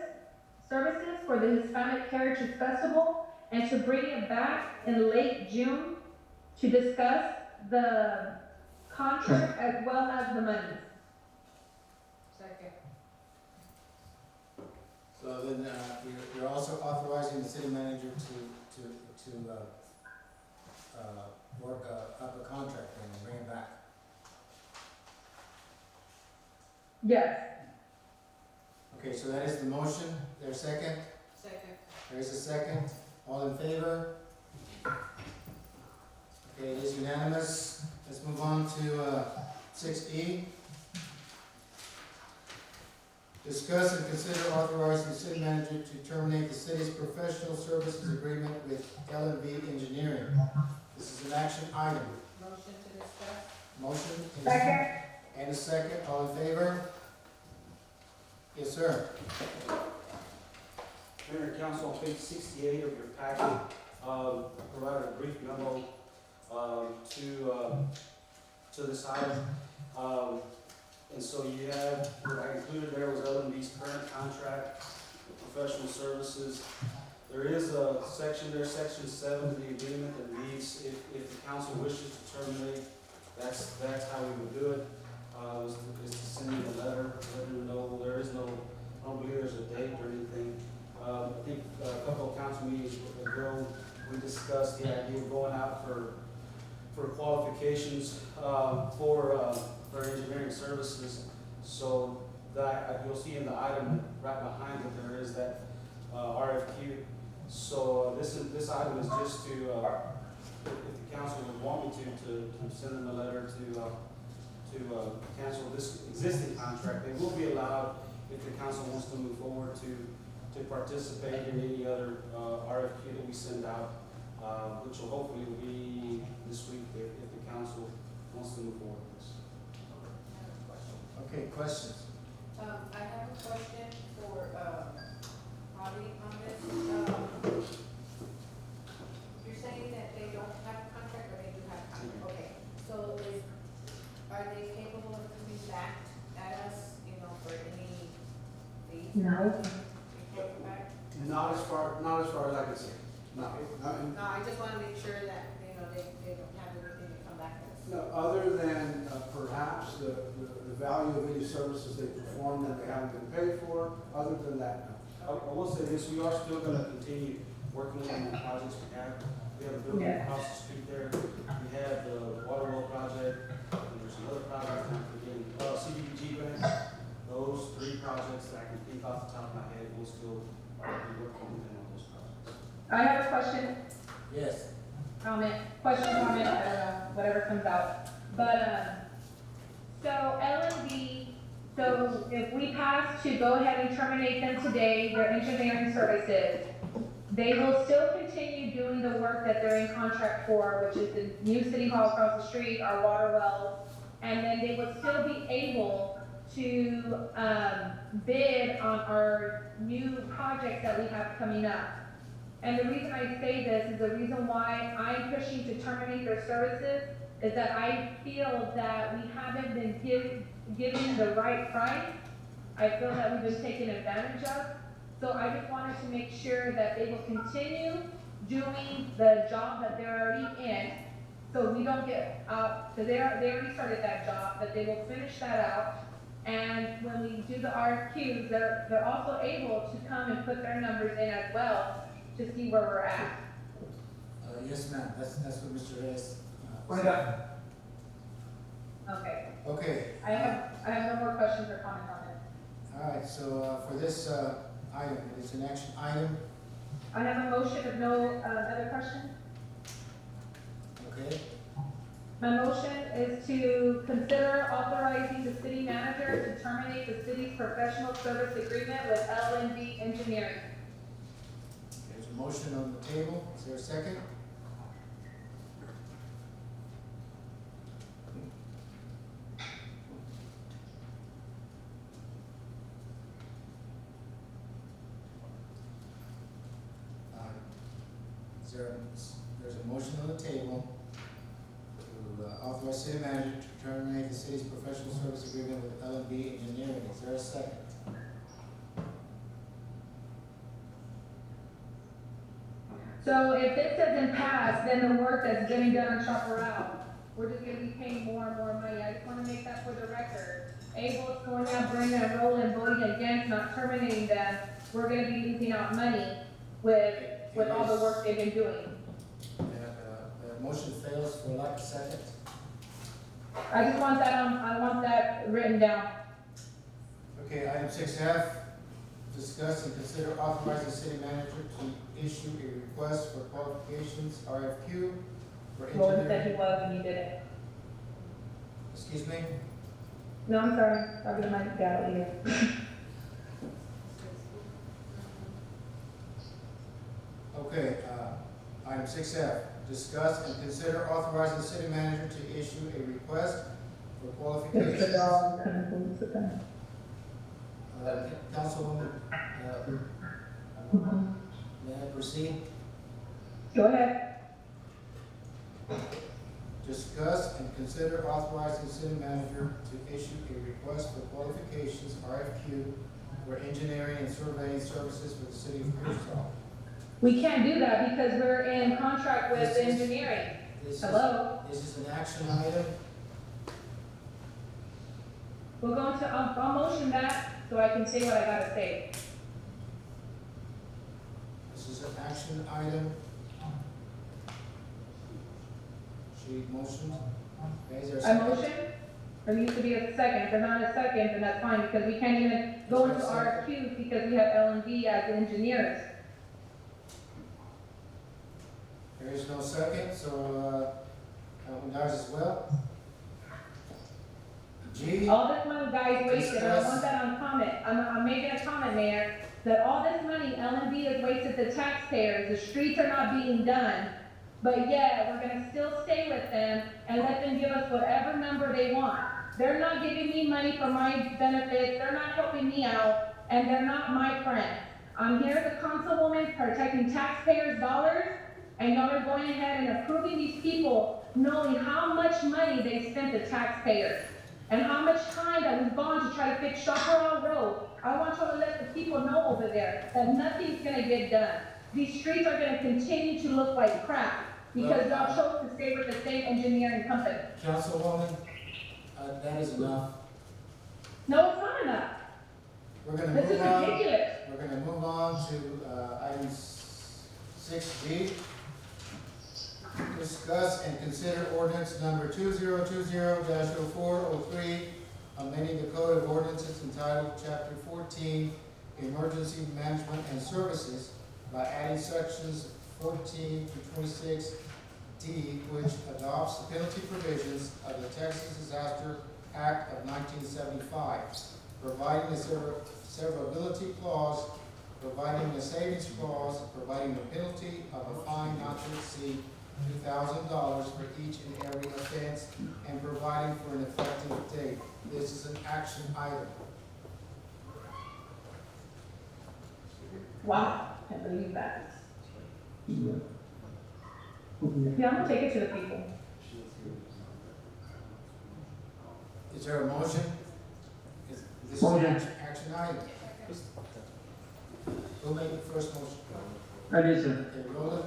Speaker 7: for the Hispanic Heritage Festival, and to bring it back in late June to discuss the contract as well as the monies.
Speaker 3: Second.
Speaker 1: So then, you're also authorizing the city manager to work up a contract and bring it back.
Speaker 7: Yes.
Speaker 1: Okay, so that is the motion. There's a second?
Speaker 3: Second.
Speaker 1: There's a second. All in favor? Okay, it is unanimous. Let's move on to 6E. Discuss and consider authorizing the city manager to terminate the city's professional services agreement with L&V Engineering. This is an action item.
Speaker 3: Motion to discuss.
Speaker 1: Motion?
Speaker 7: Second.
Speaker 1: And a second. All in favor? Yes, sir.
Speaker 4: Mayor and Council, on page 68 of your packet, provided a brief memo to this item. And so you have, what I included there was L&B's current contract, professional services. There is a section there, section 7 of the agreement that reads, if the council wishes to terminate, that's how we would do it. Is to send you a letter, let them know there is no, I don't believe there's a date or anything. I think a couple of council meetings ago, we discussed the idea of going out for qualifications for engineering services. So that you'll see in the item right behind it, there is that RFQ. So this item is just to, if the council would want me to send them a letter to cancel this existing contract. They will be allowed, if the council wants to move forward, to participate in any other RFQ that we send out, which will hopefully be this week if the council wants to move forward with this.
Speaker 1: Okay, questions?
Speaker 3: I have a question for, Bobby on this. You're saying that they don't have a contract or they do have a contract? Okay, so are they capable of coming back at us, for any fees?
Speaker 7: No.
Speaker 3: They can't come back?
Speaker 9: Not as far as I can see. No.
Speaker 3: No, I just wanna make sure that, they don't have anything to come back at us.
Speaker 9: No, other than perhaps the value of any services they perform that they haven't been paid for, other than that, no.
Speaker 4: I will say this, we are still gonna continue working on the projects we have. We have a building
Speaker 7: Yeah.
Speaker 4: across the street there. We have the water well project, and there's some other projects I'm forgetting. CDBG grants, those 3 projects that I can think off the top of my head, we'll still be working with them on those projects.
Speaker 7: I have a question.
Speaker 1: Yes.
Speaker 7: Question, comment, I don't know, whatever comes out. But, so L&D, so if we pass to go ahead and terminate them today, their engineering services, they will still continue doing the work that they're in contract for, which is the new city hall across the street, our water wells, and then they would still be able to, bid on our new projects that we have coming up. And the reason I say this is the reason why I'm pushing to terminate their services is that I feel that we haven't been given the right price. I feel that we've been taken advantage of. So I just wanted to make sure that they will continue doing the job that they're already in. So we don't get out, so they already started that job, that they will finish that out. And when we do the RFQs, they're also able to come and put their numbers in as well to see where we're at.
Speaker 1: Yes, ma'am, that's what Mr. Reyes.
Speaker 8: Point out.
Speaker 7: Okay,
Speaker 1: Okay,
Speaker 7: I have no more questions or comments on it.
Speaker 1: all right, so, for this, item, it is an action item,
Speaker 7: I have a motion of no, other question.
Speaker 1: okay?
Speaker 7: My motion is to consider authorizing the city manager to terminate the city's professional service agreement with L&D Engineering.
Speaker 1: There's a motion on the table, is there a second? There's a motion on the table to authorize city manager to terminate the city's professional service agreement with L&B Engineering. Is there a second?
Speaker 7: So if this doesn't pass, then the work that's getting done on Chaparral, we're just gonna be paying more and more money. I just wanna make that for the record. Abel's going out, bringing a roll and voting against, not terminating them. We're gonna be losing out money with all the work they've been doing.
Speaker 1: The motion fails for lack of second.
Speaker 7: I just want that, I want that written down.
Speaker 1: Okay, item 6F, discuss and consider authorizing the city manager to issue a request for qualifications, RFQ, for
Speaker 7: Roland said he
Speaker 1: engineering.
Speaker 7: was and you did it.
Speaker 1: Excuse me?
Speaker 7: No, I'm sorry, talking to my dad here.
Speaker 1: Okay, item 6F, discuss and consider authorizing the city manager to issue a request for qualifications. Councilwoman, may I proceed?
Speaker 7: Go ahead.
Speaker 1: Discuss and consider authorizing the city manager to issue a request for qualifications, RFQ, for engineering and surveying services for the city of Pearsall.
Speaker 7: We can't do that because we're in contract with
Speaker 1: This is-
Speaker 7: engineering.
Speaker 1: This
Speaker 7: Hello?
Speaker 1: This is an action item.
Speaker 7: We're going to, I'll motion that so I can say what I gotta say.
Speaker 1: This is an action item. She motioned. Okay, is there a
Speaker 7: I
Speaker 1: second?
Speaker 7: motion, there needs to be a second. If there's not a second, then that's fine because we can't even go into RFQs because we have L&D as the engineers.
Speaker 1: There is no second, so, Councilman Dodge as well. G,
Speaker 7: All this money guys wasted, and I want that on comment. I'm making a comment, Mayor, that all this money L&D has wasted the taxpayers. The streets are not being done. But yeah, we're gonna still stay with them and let them give us whatever number they want. They're not giving me money for my benefits, they're not helping me out, and they're not my friends. I'm here as a councilwoman protecting taxpayers' dollars, and y'all are going ahead and approving these people knowing how much money they spent the taxpayers and how much time that we've gone to try to fix Chaparral Road. I want y'all to let the people know over there that nothing's gonna get done. These streets are gonna continue to look like crap because y'all chose to stay with the same engineering company.
Speaker 1: Councilwoman, that is enough.
Speaker 7: No, it's not enough.
Speaker 1: We're gonna
Speaker 7: This
Speaker 1: move
Speaker 7: is
Speaker 1: on.
Speaker 7: ridiculous.
Speaker 1: We're gonna move on to, item 6G. Discuss and consider ordinance number 2020-0403, amending the Code of Ordinances entitled Chapter 14, Emergency Management and Services by adding sections 14 through 26 D, which adopts the penalty provisions of the Texas Disaster Act of 1975, providing a severability clause, providing a savings clause, providing a penalty of a fine not to exceed $2,000 for each and every offense, and providing for an effective date. This is an action item.
Speaker 7: Wow, can't believe that. Yeah, I'm gonna take it to the people.
Speaker 1: Is there a motion? This is an
Speaker 6: Motion.
Speaker 1: action item. Who made the first motion?
Speaker 6: I did, sir.
Speaker 1: Okay, Roland,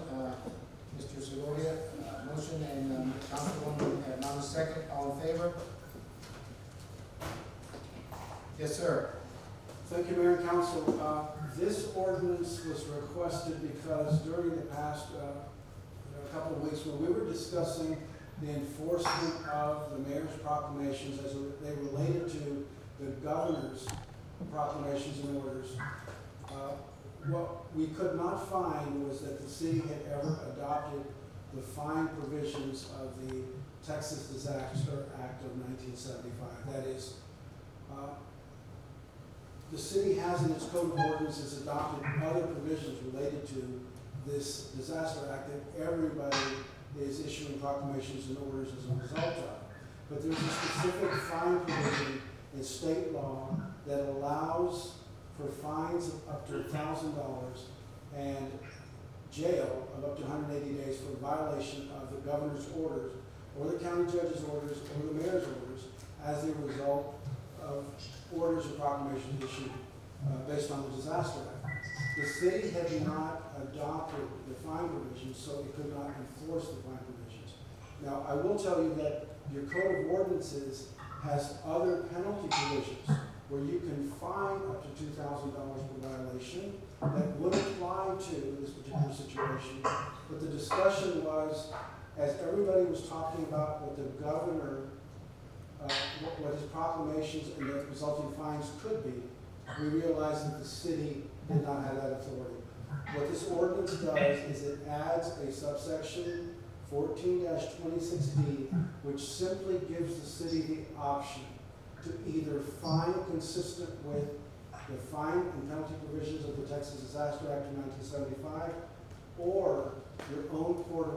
Speaker 1: Mr. Segovia, motion, and Councilwoman Mount second, all in favor? Yes, sir.
Speaker 9: Thank you, Mayor and Council. This ordinance was requested because during the past couple of weeks, when we were discussing the enforcement of the mayor's proclamations as they related to the governor's proclamations and orders, what we could not find was that the city had ever adopted the fine provisions of the Texas Disaster Act of 1975. That is, the city has in its code of ordinances adopted other provisions related to this disaster act that everybody is issuing proclamations and orders as a result of. But there's a specific fine provision in state law that allows for fines of up to $1,000 and jail of up to 180 days for violation of the governor's orders or the county judge's orders or the mayor's orders as a result of orders or proclamations issued based on the disaster act. The city had not adopted the fine provisions, so it could not enforce the fine provisions. Now, I will tell you that your code of ordinances has other penalty provisions where you can fine up to $2,000 per violation that would apply to this particular situation. But the discussion was, as everybody was talking about what the governor, what his proclamations and the resulting fines could be, we realized that the city did not have that authority. What this ordinance does is it adds a subsection 14-26D, which simply gives the city the option to either fine consistent with the fine and penalty provisions of the Texas Disaster Act of 1975, or your own code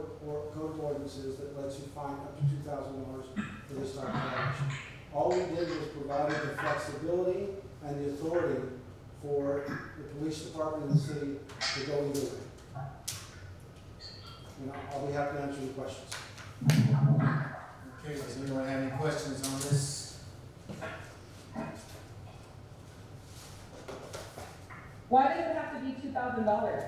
Speaker 9: of ordinances that lets you fine up to $2,000 for this type of violation. All we did was provide the flexibility and the authority for the police department in the city to go and do it. And I'll be happy to answer any questions.
Speaker 1: Okay, does anyone have any questions on this?
Speaker 7: Why does it have to be $2,000?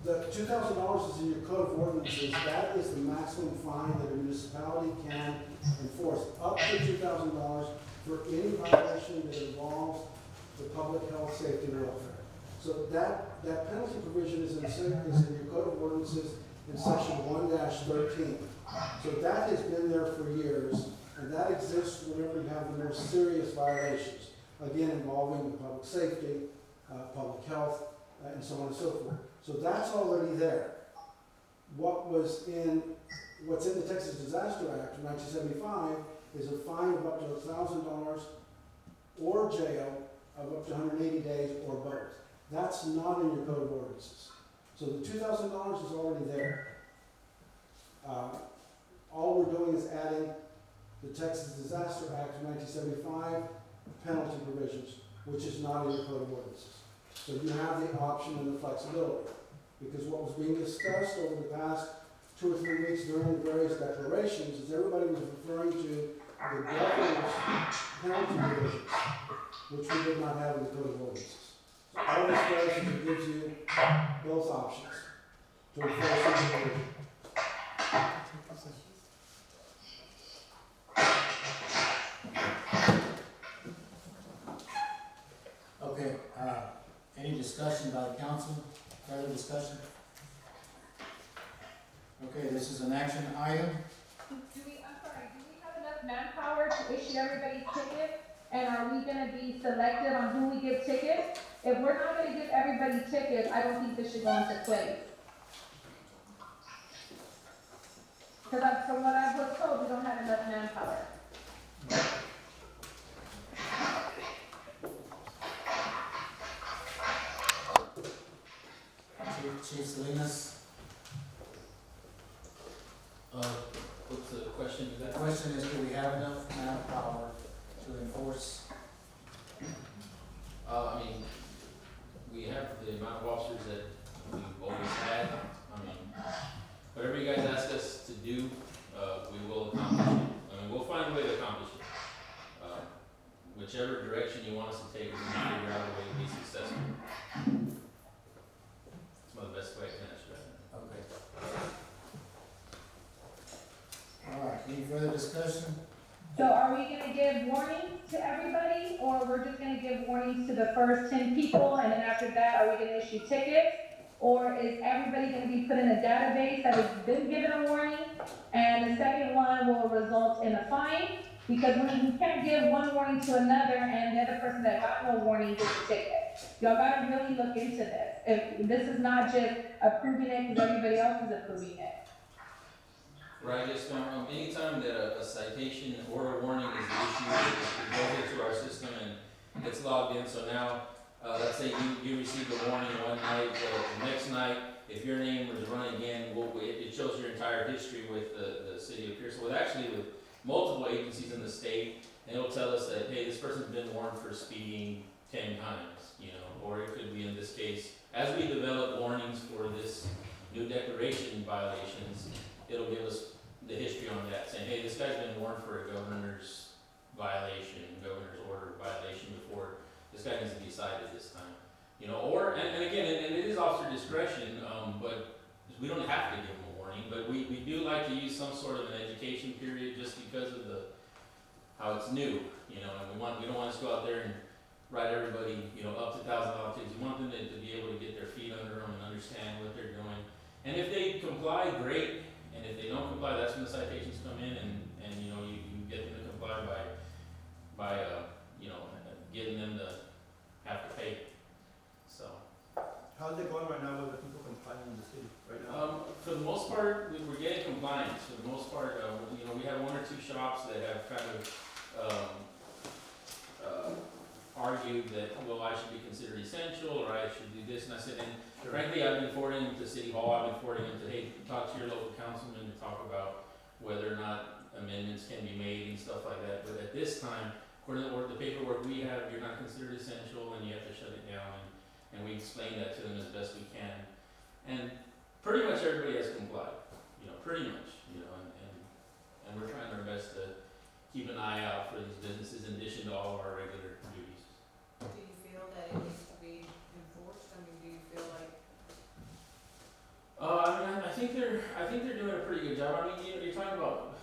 Speaker 9: The $2,000 is in your code of ordinances. That is the maximum fine that a municipality can enforce, up to $2,000 for any violation that involves the public health, safety, and welfare. So that penalty provision is in your code of ordinances in section 1-13. So that has been there for years, and that exists whenever you have the more serious violations, again involving public safety, public health, and so on and so forth. So that's already there. What's in the Texas Disaster Act of 1975 is a fine of up to $1,000 or jail of up to 180 days or both. That's not in your code of ordinances. So the $2,000 is already there. All we're doing is adding the Texas Disaster Act of 1975 penalty provisions, which is not in your code of ordinances. So you have the option and the flexibility. Because what was being discussed over the past 2 or 3 weeks during the various declarations is everybody was referring to the governor's penalty provisions, which we did not have in the code of ordinances. So all this does is it gives you both options to enforce the provision.
Speaker 1: Okay, any discussion by the council? Further discussion? Okay, this is an action item.
Speaker 7: I'm sorry, do we have enough manpower to issue everybody tickets? And are we gonna be selective on who we give tickets? If we're not gonna give everybody tickets, I don't think this should go into place. Because from what I was told, we don't have enough manpower.
Speaker 1: Chief Salinas,
Speaker 5: What's the question, is
Speaker 1: the
Speaker 5: that?
Speaker 1: question is, do we have enough manpower to enforce?
Speaker 5: I mean, we have the amount of officers that we've always had. I mean, whatever you guys ask us to do, we will accomplish it. I mean, we'll find a way to accomplish it. Whichever direction you want us to take, we're gonna figure out a way to be successful. That's my best way I can answer that.
Speaker 1: Okay. All right, any further discussion?
Speaker 7: So are we gonna give warnings to everybody, or we're just gonna give warnings to the first 10 people, and then after that, are we gonna issue tickets? Or is everybody gonna be put in a database that has been given a warning, and the second one will result in a fine? Because we can't give one warning to another, and the other person that got no warning gets a ticket. Y'all gotta really look into this. If, this is not just approving it because everybody else is approving it.
Speaker 5: Right, just anytime that a citation or a warning is issued, it goes into our system and it's logged in. So now, let's say you received a warning one night, the next night, if your name was run again, it shows your entire history with the city of Pearson, with multiple agencies in the state, and it'll tell us that, hey, this person's been warned for speeding 10 times, you know, or it could be in this case, as we develop warnings for this new declaration violations, it'll give us the history on that, saying, hey, this guy's been warned for a governor's violation, governor's order violation before, this guy needs to be cited this time. You know, or, and again, and it is officer discretion, but we don't have to give them a warning, but we do like to use some sort of an education period just because of how it's new, you know, and we don't want to go out there and write everybody, you know, up to $1,000 tickets. We want them to be able to get their feet under them and understand what they're doing. And if they comply, great. And if they don't comply, that's when the citations come in, and you know, you get them to comply by you know, getting them to have to pay. So.
Speaker 12: How's it going right now with the people complying in the city right now?
Speaker 5: For the most part, we're getting compliance. For the most part, you know, we have one or two shops that have kind of argued that, well, I should be considered essential, or I should do this, and I said, and frankly, I've been forwarding them to City Hall, I've been forwarding them to, hey, talk to your local councilman to talk about whether or not amendments can be made and stuff like that, but at this time, according to the paperwork we have, you're not considered essential, and you have to shut it down, and we explain that to them as best we can. And pretty much everybody has complied, you know, pretty much, you know, and we're trying our best to keep an eye out for these businesses in addition to all of our regular duties.
Speaker 2: Do you feel that it needs to be enforced? I mean, do you feel like?
Speaker 5: I mean, I think they're doing a pretty good job. I mean, you're talking about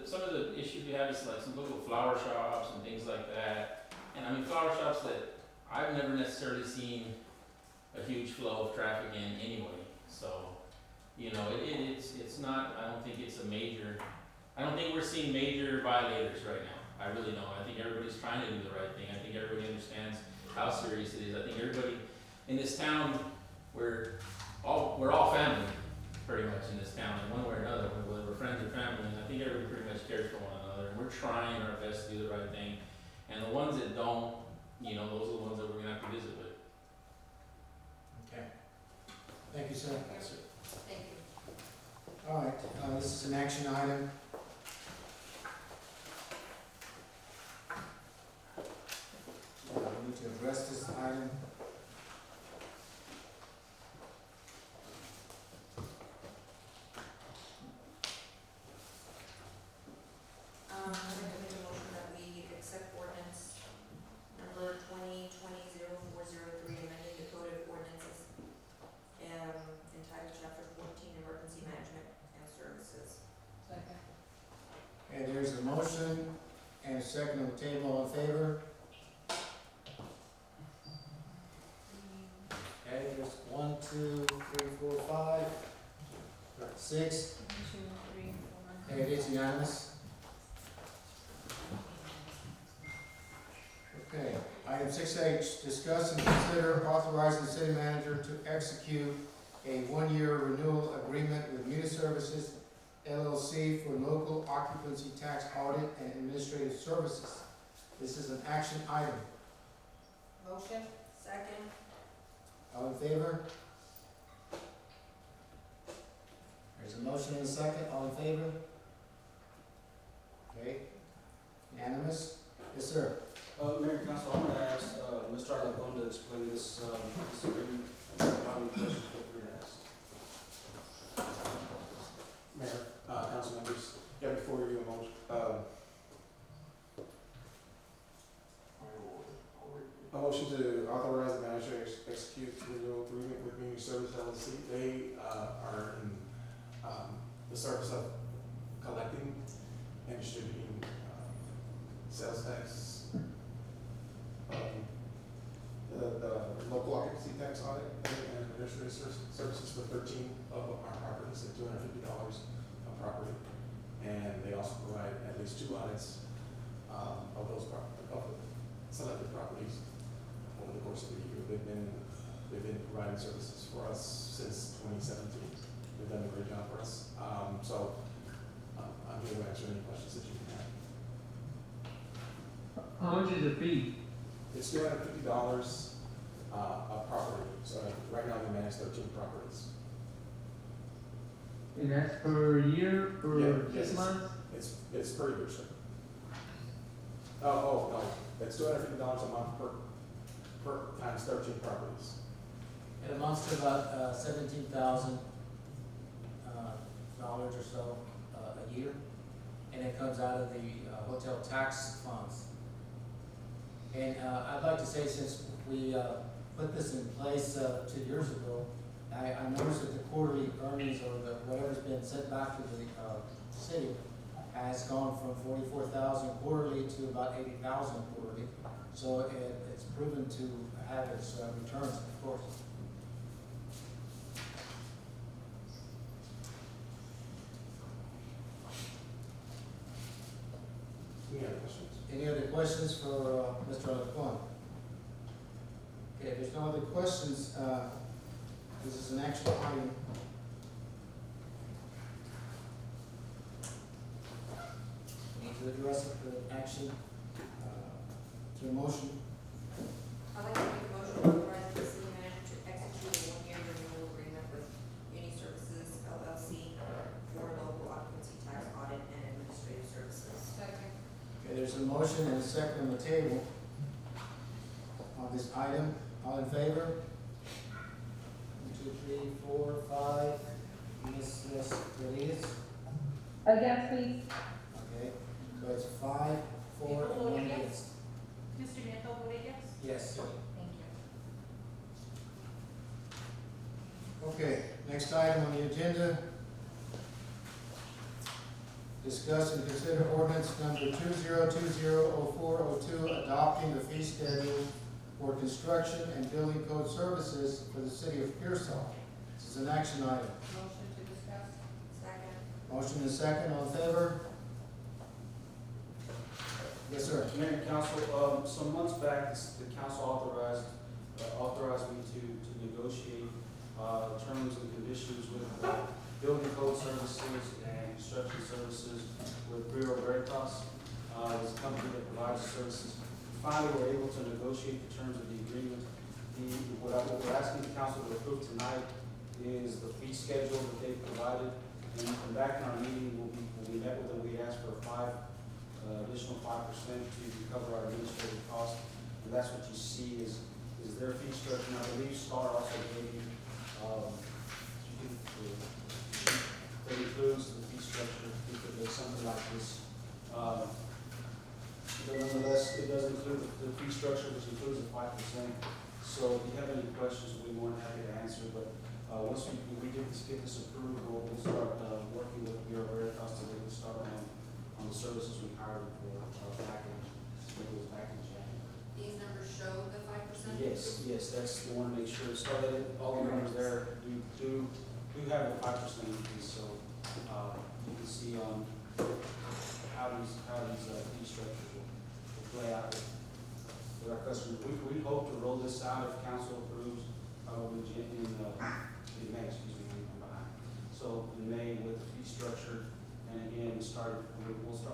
Speaker 5: some of the issues we have is like some little flower shops and things like that. And I mean, flower shops that I've never necessarily seen a huge flow of traffic in anyway. So, you know, it's not, I don't think it's a major, I don't think we're seeing major violators right now. I really don't. I think everybody's trying to do the right thing. I think everybody understands how serious it is. I think everybody in this town, we're all family, pretty much in this town, in one way or another. We're friends and family, and I think everybody pretty much cares for one another. And we're trying our best to do the right thing. And the ones that don't, you know, those are the ones that we're gonna have to visit with.
Speaker 1: Okay. Thank you, sir.
Speaker 5: Yes, sir.
Speaker 11: Thank you.
Speaker 1: All right, this is an action item. We need to address this item.
Speaker 11: I'd like to make a motion that we accept ordinance number 2020-0403, amending the code of ordinances, entitled chapter 14, emergency management and services.
Speaker 2: Second.
Speaker 1: Okay, there's a motion and a second on the table. All in favor? Okay, there's 1, 2, 3, 4, 5, 6.
Speaker 2: 1, 2, 3, 4.
Speaker 1: Okay, it is unanimous. Okay, item 6H, discuss and consider authorizing the city manager to execute a 1-year renewal agreement with Muni Services LLC for local occupancy tax audit and administrative services. This is an action item.
Speaker 2: Motion?
Speaker 3: Second.
Speaker 1: All in favor? There's a motion and a second, all in favor? Okay, unanimous? Yes, sir.
Speaker 4: Mayor and Council, I'm gonna ask, Mr. Alacon to explain this agreement. How many questions feel free to ask?
Speaker 10: Mayor, council members, yeah, before you motion, a motion to authorize the manager to execute renewal agreement with Community Service LLC. They are in the service of collecting and distributing sales tax, the local occupancy tax audit and administrative services for 13 of our properties at $250 a property. And they also provide at least 2 audits of those selected properties over the course of the year. They've been providing services for us since 2017. They've done a great job for us. I'm here to answer any questions that you can have.
Speaker 6: How much is the fee?
Speaker 10: It's $250 a property. So right now we manage 13 properties.
Speaker 6: And that's per year, per
Speaker 10: Yeah,
Speaker 6: 6 months?
Speaker 10: It's per year, sir. Oh, no, it's $250 a month per times 13 properties.
Speaker 1: It amounts to about $17,000 dollars or so a year, and it comes out of the hotel tax funds. And I'd like to say, since we put this in place 2 years ago, I noticed that the quarterly earnings or whatever's been sent back to the city has gone from 44,000 quarterly to about 80,000 quarterly. So it's proven to have its returns, of course.
Speaker 10: Any other questions?
Speaker 1: Any other questions for Mr. Alacon? Okay, if there's no other questions, this is an action item. We need to address the action to a motion.
Speaker 11: I'd like to make a motion to authorize the city manager to execute a 1-year renewal agreement with Community Services LLC for local occupancy tax audit and administrative services.
Speaker 2: Second.
Speaker 1: Okay, there's a motion and a second on the table on this item. All in favor? 1, 2, 3, 4, 5. Ms. Rodriguez?
Speaker 7: Against, please.
Speaker 1: Okay, so it's 5, 4, and 1 against.
Speaker 2: Mr. Nieto Rodriguez?
Speaker 1: Yes, sir.
Speaker 11: Thank you.
Speaker 1: Okay, next item on the agenda. Discuss and consider ordinance number 2020-0402, adopting the fee schedule for construction and building code services for the city of Pearsall. This is an action item.
Speaker 2: Motion to discuss?
Speaker 11: Second.
Speaker 1: Motion is second, all in favor? Yes, sir.
Speaker 4: Mayor and Council, some months back, the council authorized me to negotiate terms and conditions with building code services and construction services with Bureau Veritas. It's a company that provides services. Finally, we're able to negotiate the terms of the agreement. What we're asking the council to approve tonight is the fee schedule that they've provided. And back in our meeting, when we met with them, we asked for additional 5% to cover our administrative costs. And that's what you see is their fee structure. And I believe Star also gave you, that includes the fee structure. It could be something like this. But nonetheless, it does include the fee structure, which includes the 5%. So if you have any questions, we'll be more than happy to answer. But once we get this approved, we'll start working with Bureau Veritas to really start on the services we hired for back in January.
Speaker 11: These numbers show the 5%?
Speaker 4: Yes, that's, we want to make sure, all the numbers there do have the 5% increase, so, you can see on how these fee structures will play out with our customers. We hope to roll this out if council approves, in May, I'm behind. So in May with the fee structure, And again, we'll start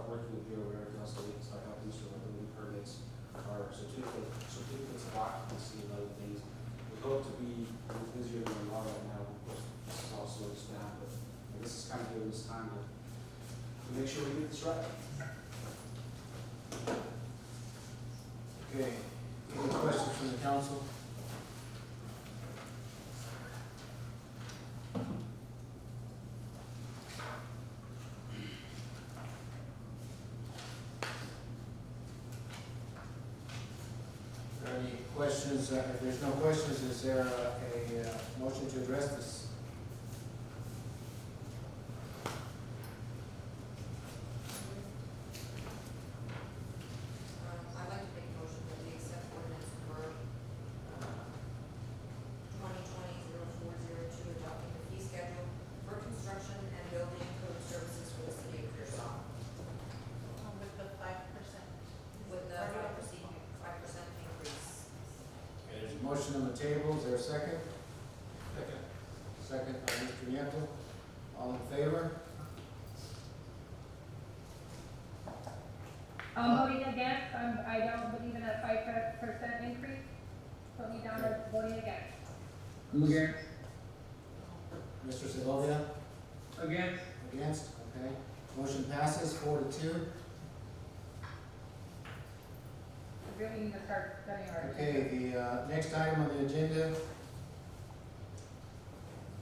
Speaker 4: working with Bureau Veritas so we can start helping us with our building permits, our certificates of occupancy and other things. We hope to be busier than we are right now. Of course, this is also just down, but this is kind of giving us time to make sure we get this right.
Speaker 1: Okay, any questions from the council? Are there any questions? If there's no questions, is there a motion to address this?
Speaker 11: I'd like to make a motion that we accept ordinance number, 2020-0402, adopting the fee schedule for construction and building code services for the city of Pearsall.
Speaker 2: With the 5%.
Speaker 11: With the 5% increase.
Speaker 1: Okay, there's a motion on the table, is there a second?
Speaker 12: Second.
Speaker 1: Second by Mr. Nieto. All in favor?
Speaker 7: I'm voting against, I don't believe in a 5% increase, put me down as voting against.
Speaker 6: I'm against.
Speaker 1: Mr. Segovia?
Speaker 6: Against.
Speaker 1: Against, okay. Motion passes 4-2.
Speaker 7: We really need to start studying our.
Speaker 1: Okay, the next item on the agenda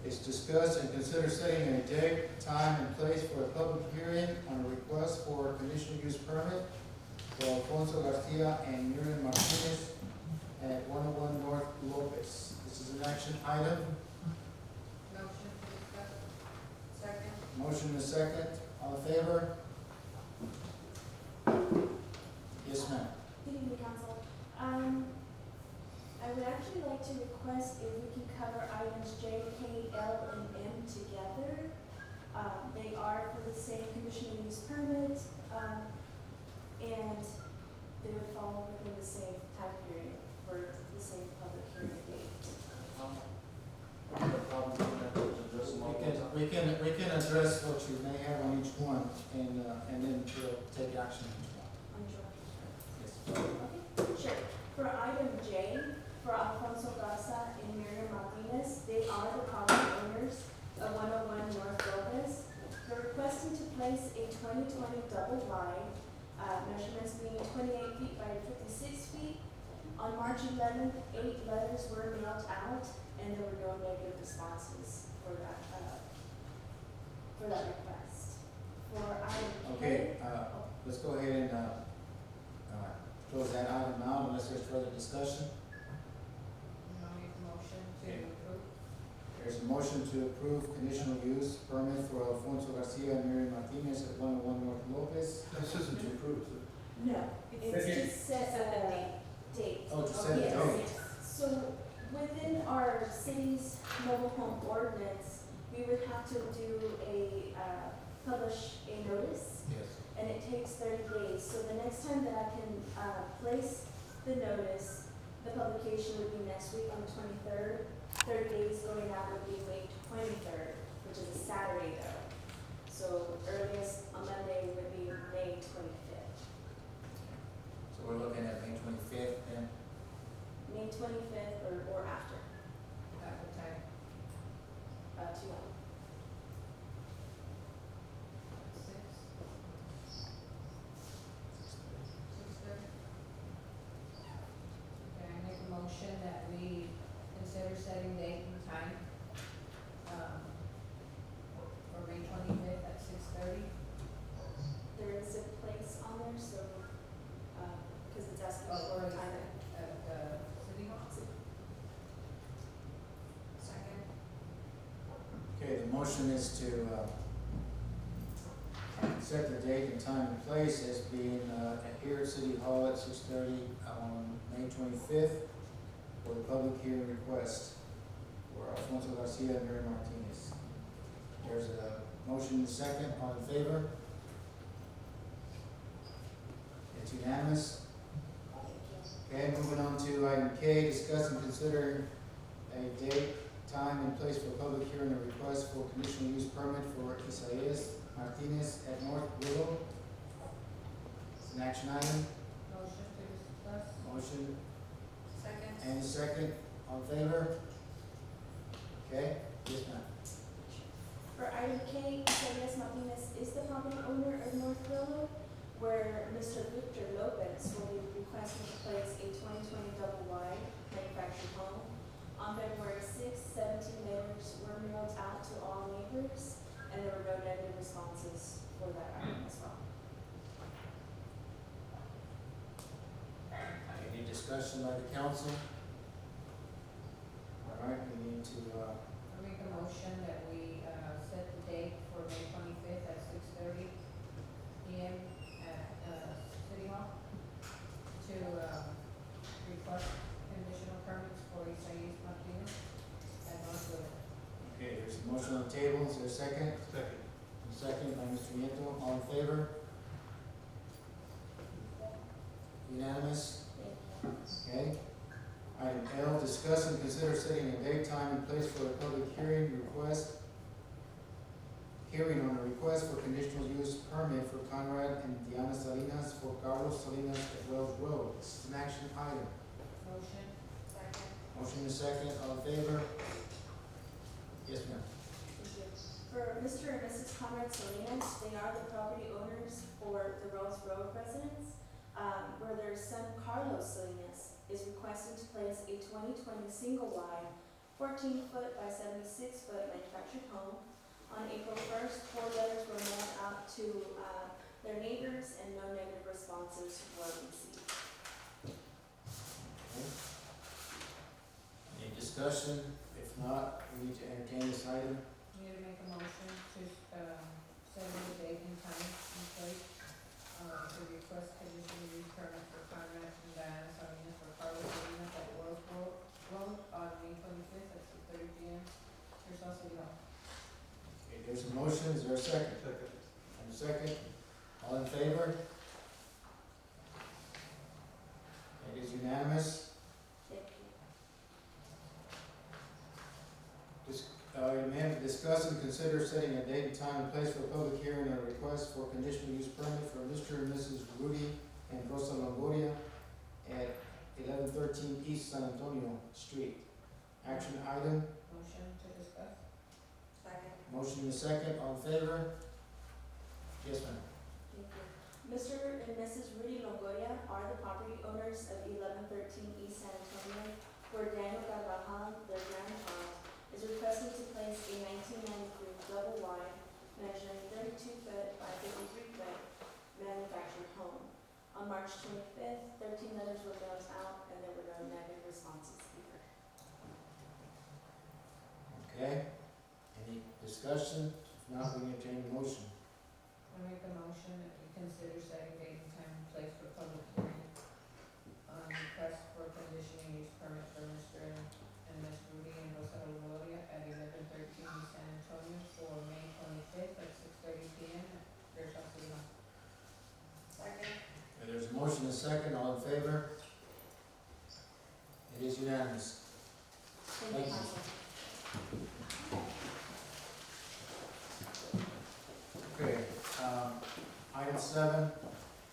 Speaker 1: is discuss and consider setting a date, time, and place for a public hearing on a request for a conditional use permit for Alfonso Garcia and Miriam Martinez at 101 North Lopez. This is an action item.
Speaker 11: Motion to discuss. Second.
Speaker 1: Motion and a second. All in favor? Yes, ma'am.
Speaker 13: Good evening, council. I would actually like to request if we can cover items J, K, L, and M together. They are for the same conditional use permit, and they would fall within the same time period for the same public hearing date.
Speaker 1: We can address what you may have on each one and then we'll take action on each one.
Speaker 13: On July.
Speaker 1: Yes.
Speaker 13: Okay, sure. For item J, for Alfonso Garza and Miriam Martinez, they are the property owners of 101 North Lopez. They're requesting to place a 2020 double wide, measurements being 28 feet by 56 feet. On March 11th, 8 letters were mailed out, and there were no negative responses for that request. For item K.
Speaker 1: Okay, let's go ahead and close that item out unless there's further discussion.
Speaker 11: I'll make a motion to approve.
Speaker 1: There's a motion to approve conditional use permit for Alfonso Garcia and Miriam Martinez at 101 North Lopez.
Speaker 9: This isn't to approve, is it?
Speaker 13: No, it's
Speaker 6: Second.
Speaker 13: to set
Speaker 2: Set the
Speaker 13: a
Speaker 2: date.
Speaker 13: date.
Speaker 1: Oh, to set a
Speaker 13: Yes.
Speaker 1: date.
Speaker 13: So within our city's mobile home ordinance, we would have to publish a notice,
Speaker 1: Yes.
Speaker 13: and it takes 30 days. So the next time that I can place the notice, the publication would be next week on the 23rd. 30 days going out would be May 23rd, which is a Saturday though. So earliest on Monday would be May 25th.
Speaker 1: So we're looking at May 25th then.
Speaker 13: May 25th or after,
Speaker 11: At what time?
Speaker 13: 2 hours.
Speaker 11: 6:30? Okay, I make a motion that we consider setting date and time, for May 25th at 6:30.
Speaker 13: There is a place on there, so, because it's asking
Speaker 11: Oh,
Speaker 13: for
Speaker 11: or is
Speaker 13: time.
Speaker 11: it at the city hall? Second.
Speaker 1: Okay, the motion is to set the date and time and place as being here at City Hall at 6:30 on May 25th for the public hearing request for Alfonso Garcia and Mary Martinez. There's a motion and a second. All in favor? It's unanimous. Okay, moving on to item K, discuss and consider a date, time and place for public hearing a request for conditional use permit for Isaias Martinez at North Willow. It's an action item.
Speaker 11: Motion to discuss.
Speaker 1: Motion
Speaker 11: Second.
Speaker 1: and a second. All in favor? Okay, yes, ma'am.
Speaker 13: For item K, Isaias Martinez is the property owner of North Willow, where Mr. Victor Lopez will be requesting to place a 2020 double wide manufactured home. On February 6th, 17 letters were mailed out to all neighbors, and there were no negative responses for that item as well.
Speaker 1: Any discussion by the council? All right, we need to,
Speaker 11: I make a motion that we, set the date for May 25th at 6:30 PM at, City Hall to, request conditional permits for Isaias Martinez at North Willow.
Speaker 1: okay, there's a motion on the table. Is there a second?
Speaker 12: Second.
Speaker 1: Second by Mr. Nieto. All in favor? Unanimous? Okay. Item L, discuss and consider setting a date, time, and place for a public hearing on a request for conditional use permit for Conrad and Diana Salinas for Carlos Salinas at Wells Road. This is an action item.
Speaker 11: Motion. Second.
Speaker 1: Motion is second. All in favor? Yes, ma'am.
Speaker 13: For Mr. and Mrs. Conrad Salinas, they are the property owners for the Rose Road residence, where their son Carlos Salinas is requesting to place a 2020 single wide, 14-foot by 76-foot manufactured home. On April 1st, 4 letters were mailed out to their neighbors, and no negative responses were received.
Speaker 1: Okay. Any discussion? If not, we need to entertain this item.
Speaker 11: Need to make a motion to, set the date and time and place, to request conditional use permit for Conrad and Diana Salinas for Carlos Salinas at Wells Road on May 25th at 6:30 PM. Here's also City Hall.
Speaker 1: Okay, there's a motion. Is there a second?
Speaker 12: Second.
Speaker 1: And a second. All in favor? It is unanimous.
Speaker 13: Thank you.
Speaker 1: You may have to discuss and consider setting a date and time and place for a public hearing on a request for conditional use permit for Mr. and Mrs. Rudy and Rosa Longoria at 1113 East San Antonio Street. Action item.
Speaker 11: Motion to discuss. Second.
Speaker 1: Motion is second. All in favor? Yes, ma'am.
Speaker 13: Thank you. Mr. and Mrs. Rudy Longoria are the property owners of 1113 East San Antonio, where Daniel Carvajal, their grandchild, is requesting to place a 1993 double wide, measuring 32-foot by 53-foot manufactured home. On March 25th, 13 letters were mailed out, and there were no negative responses either.
Speaker 1: Okay. Any discussion? If not, we entertain a motion.
Speaker 11: I make a motion that we consider setting date and time and place for public hearing on request for conditional use permit for Mr. and Ms. Rudy and Rosa Longoria at 1113 East San Antonio for May 25th at 6:30 PM. There's also City Hall. Second.
Speaker 1: Okay, there's a motion and a second. All in favor? It is unanimous.
Speaker 13: Thank you, Council.
Speaker 1: Okay, item 7,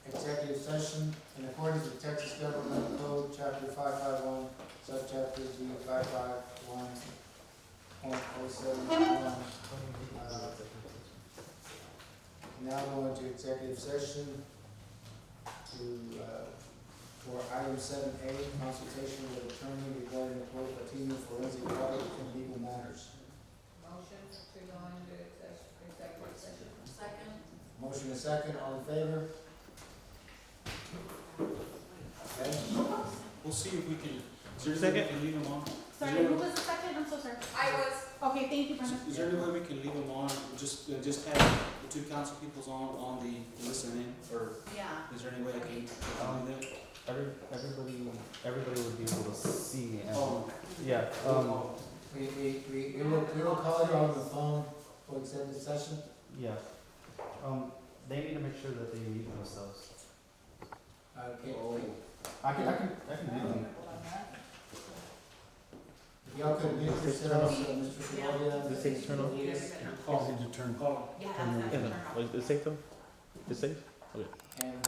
Speaker 1: executive session. In accordance with Texas Government Code, Chapter 551, Subchapter G 551.071. Now go into executive session for item 7A, consultation with attorney regarding the Puerto Patino forensic audit and legal matters.
Speaker 11: Motion to go into executive session. Second.
Speaker 1: Motion is second, all in favor? Okay.
Speaker 4: We'll see if we can, is there any way we can leave them on?
Speaker 2: Sorry, who was the second? I'm so sorry.
Speaker 11: I was.
Speaker 2: Okay, thank you, Brenda.
Speaker 4: Is there any way we can leave them on, just have the two council peoples on the listen in, or
Speaker 2: Yeah.
Speaker 4: is there any way I can, them?
Speaker 14: Everybody would be able to see and,
Speaker 4: Oh.
Speaker 14: yeah,
Speaker 1: We will call you on the phone for executive session.
Speaker 14: yeah. They need to make sure that they mute themselves.
Speaker 1: Okay.
Speaker 14: I can do them.
Speaker 1: If Y'all could mute yourselves, Mr. Claudia.
Speaker 14: Does it say turn off?
Speaker 1: Call.
Speaker 14: to turn.
Speaker 2: Yeah, that's
Speaker 14: Is it safe though? It's safe?
Speaker 1: And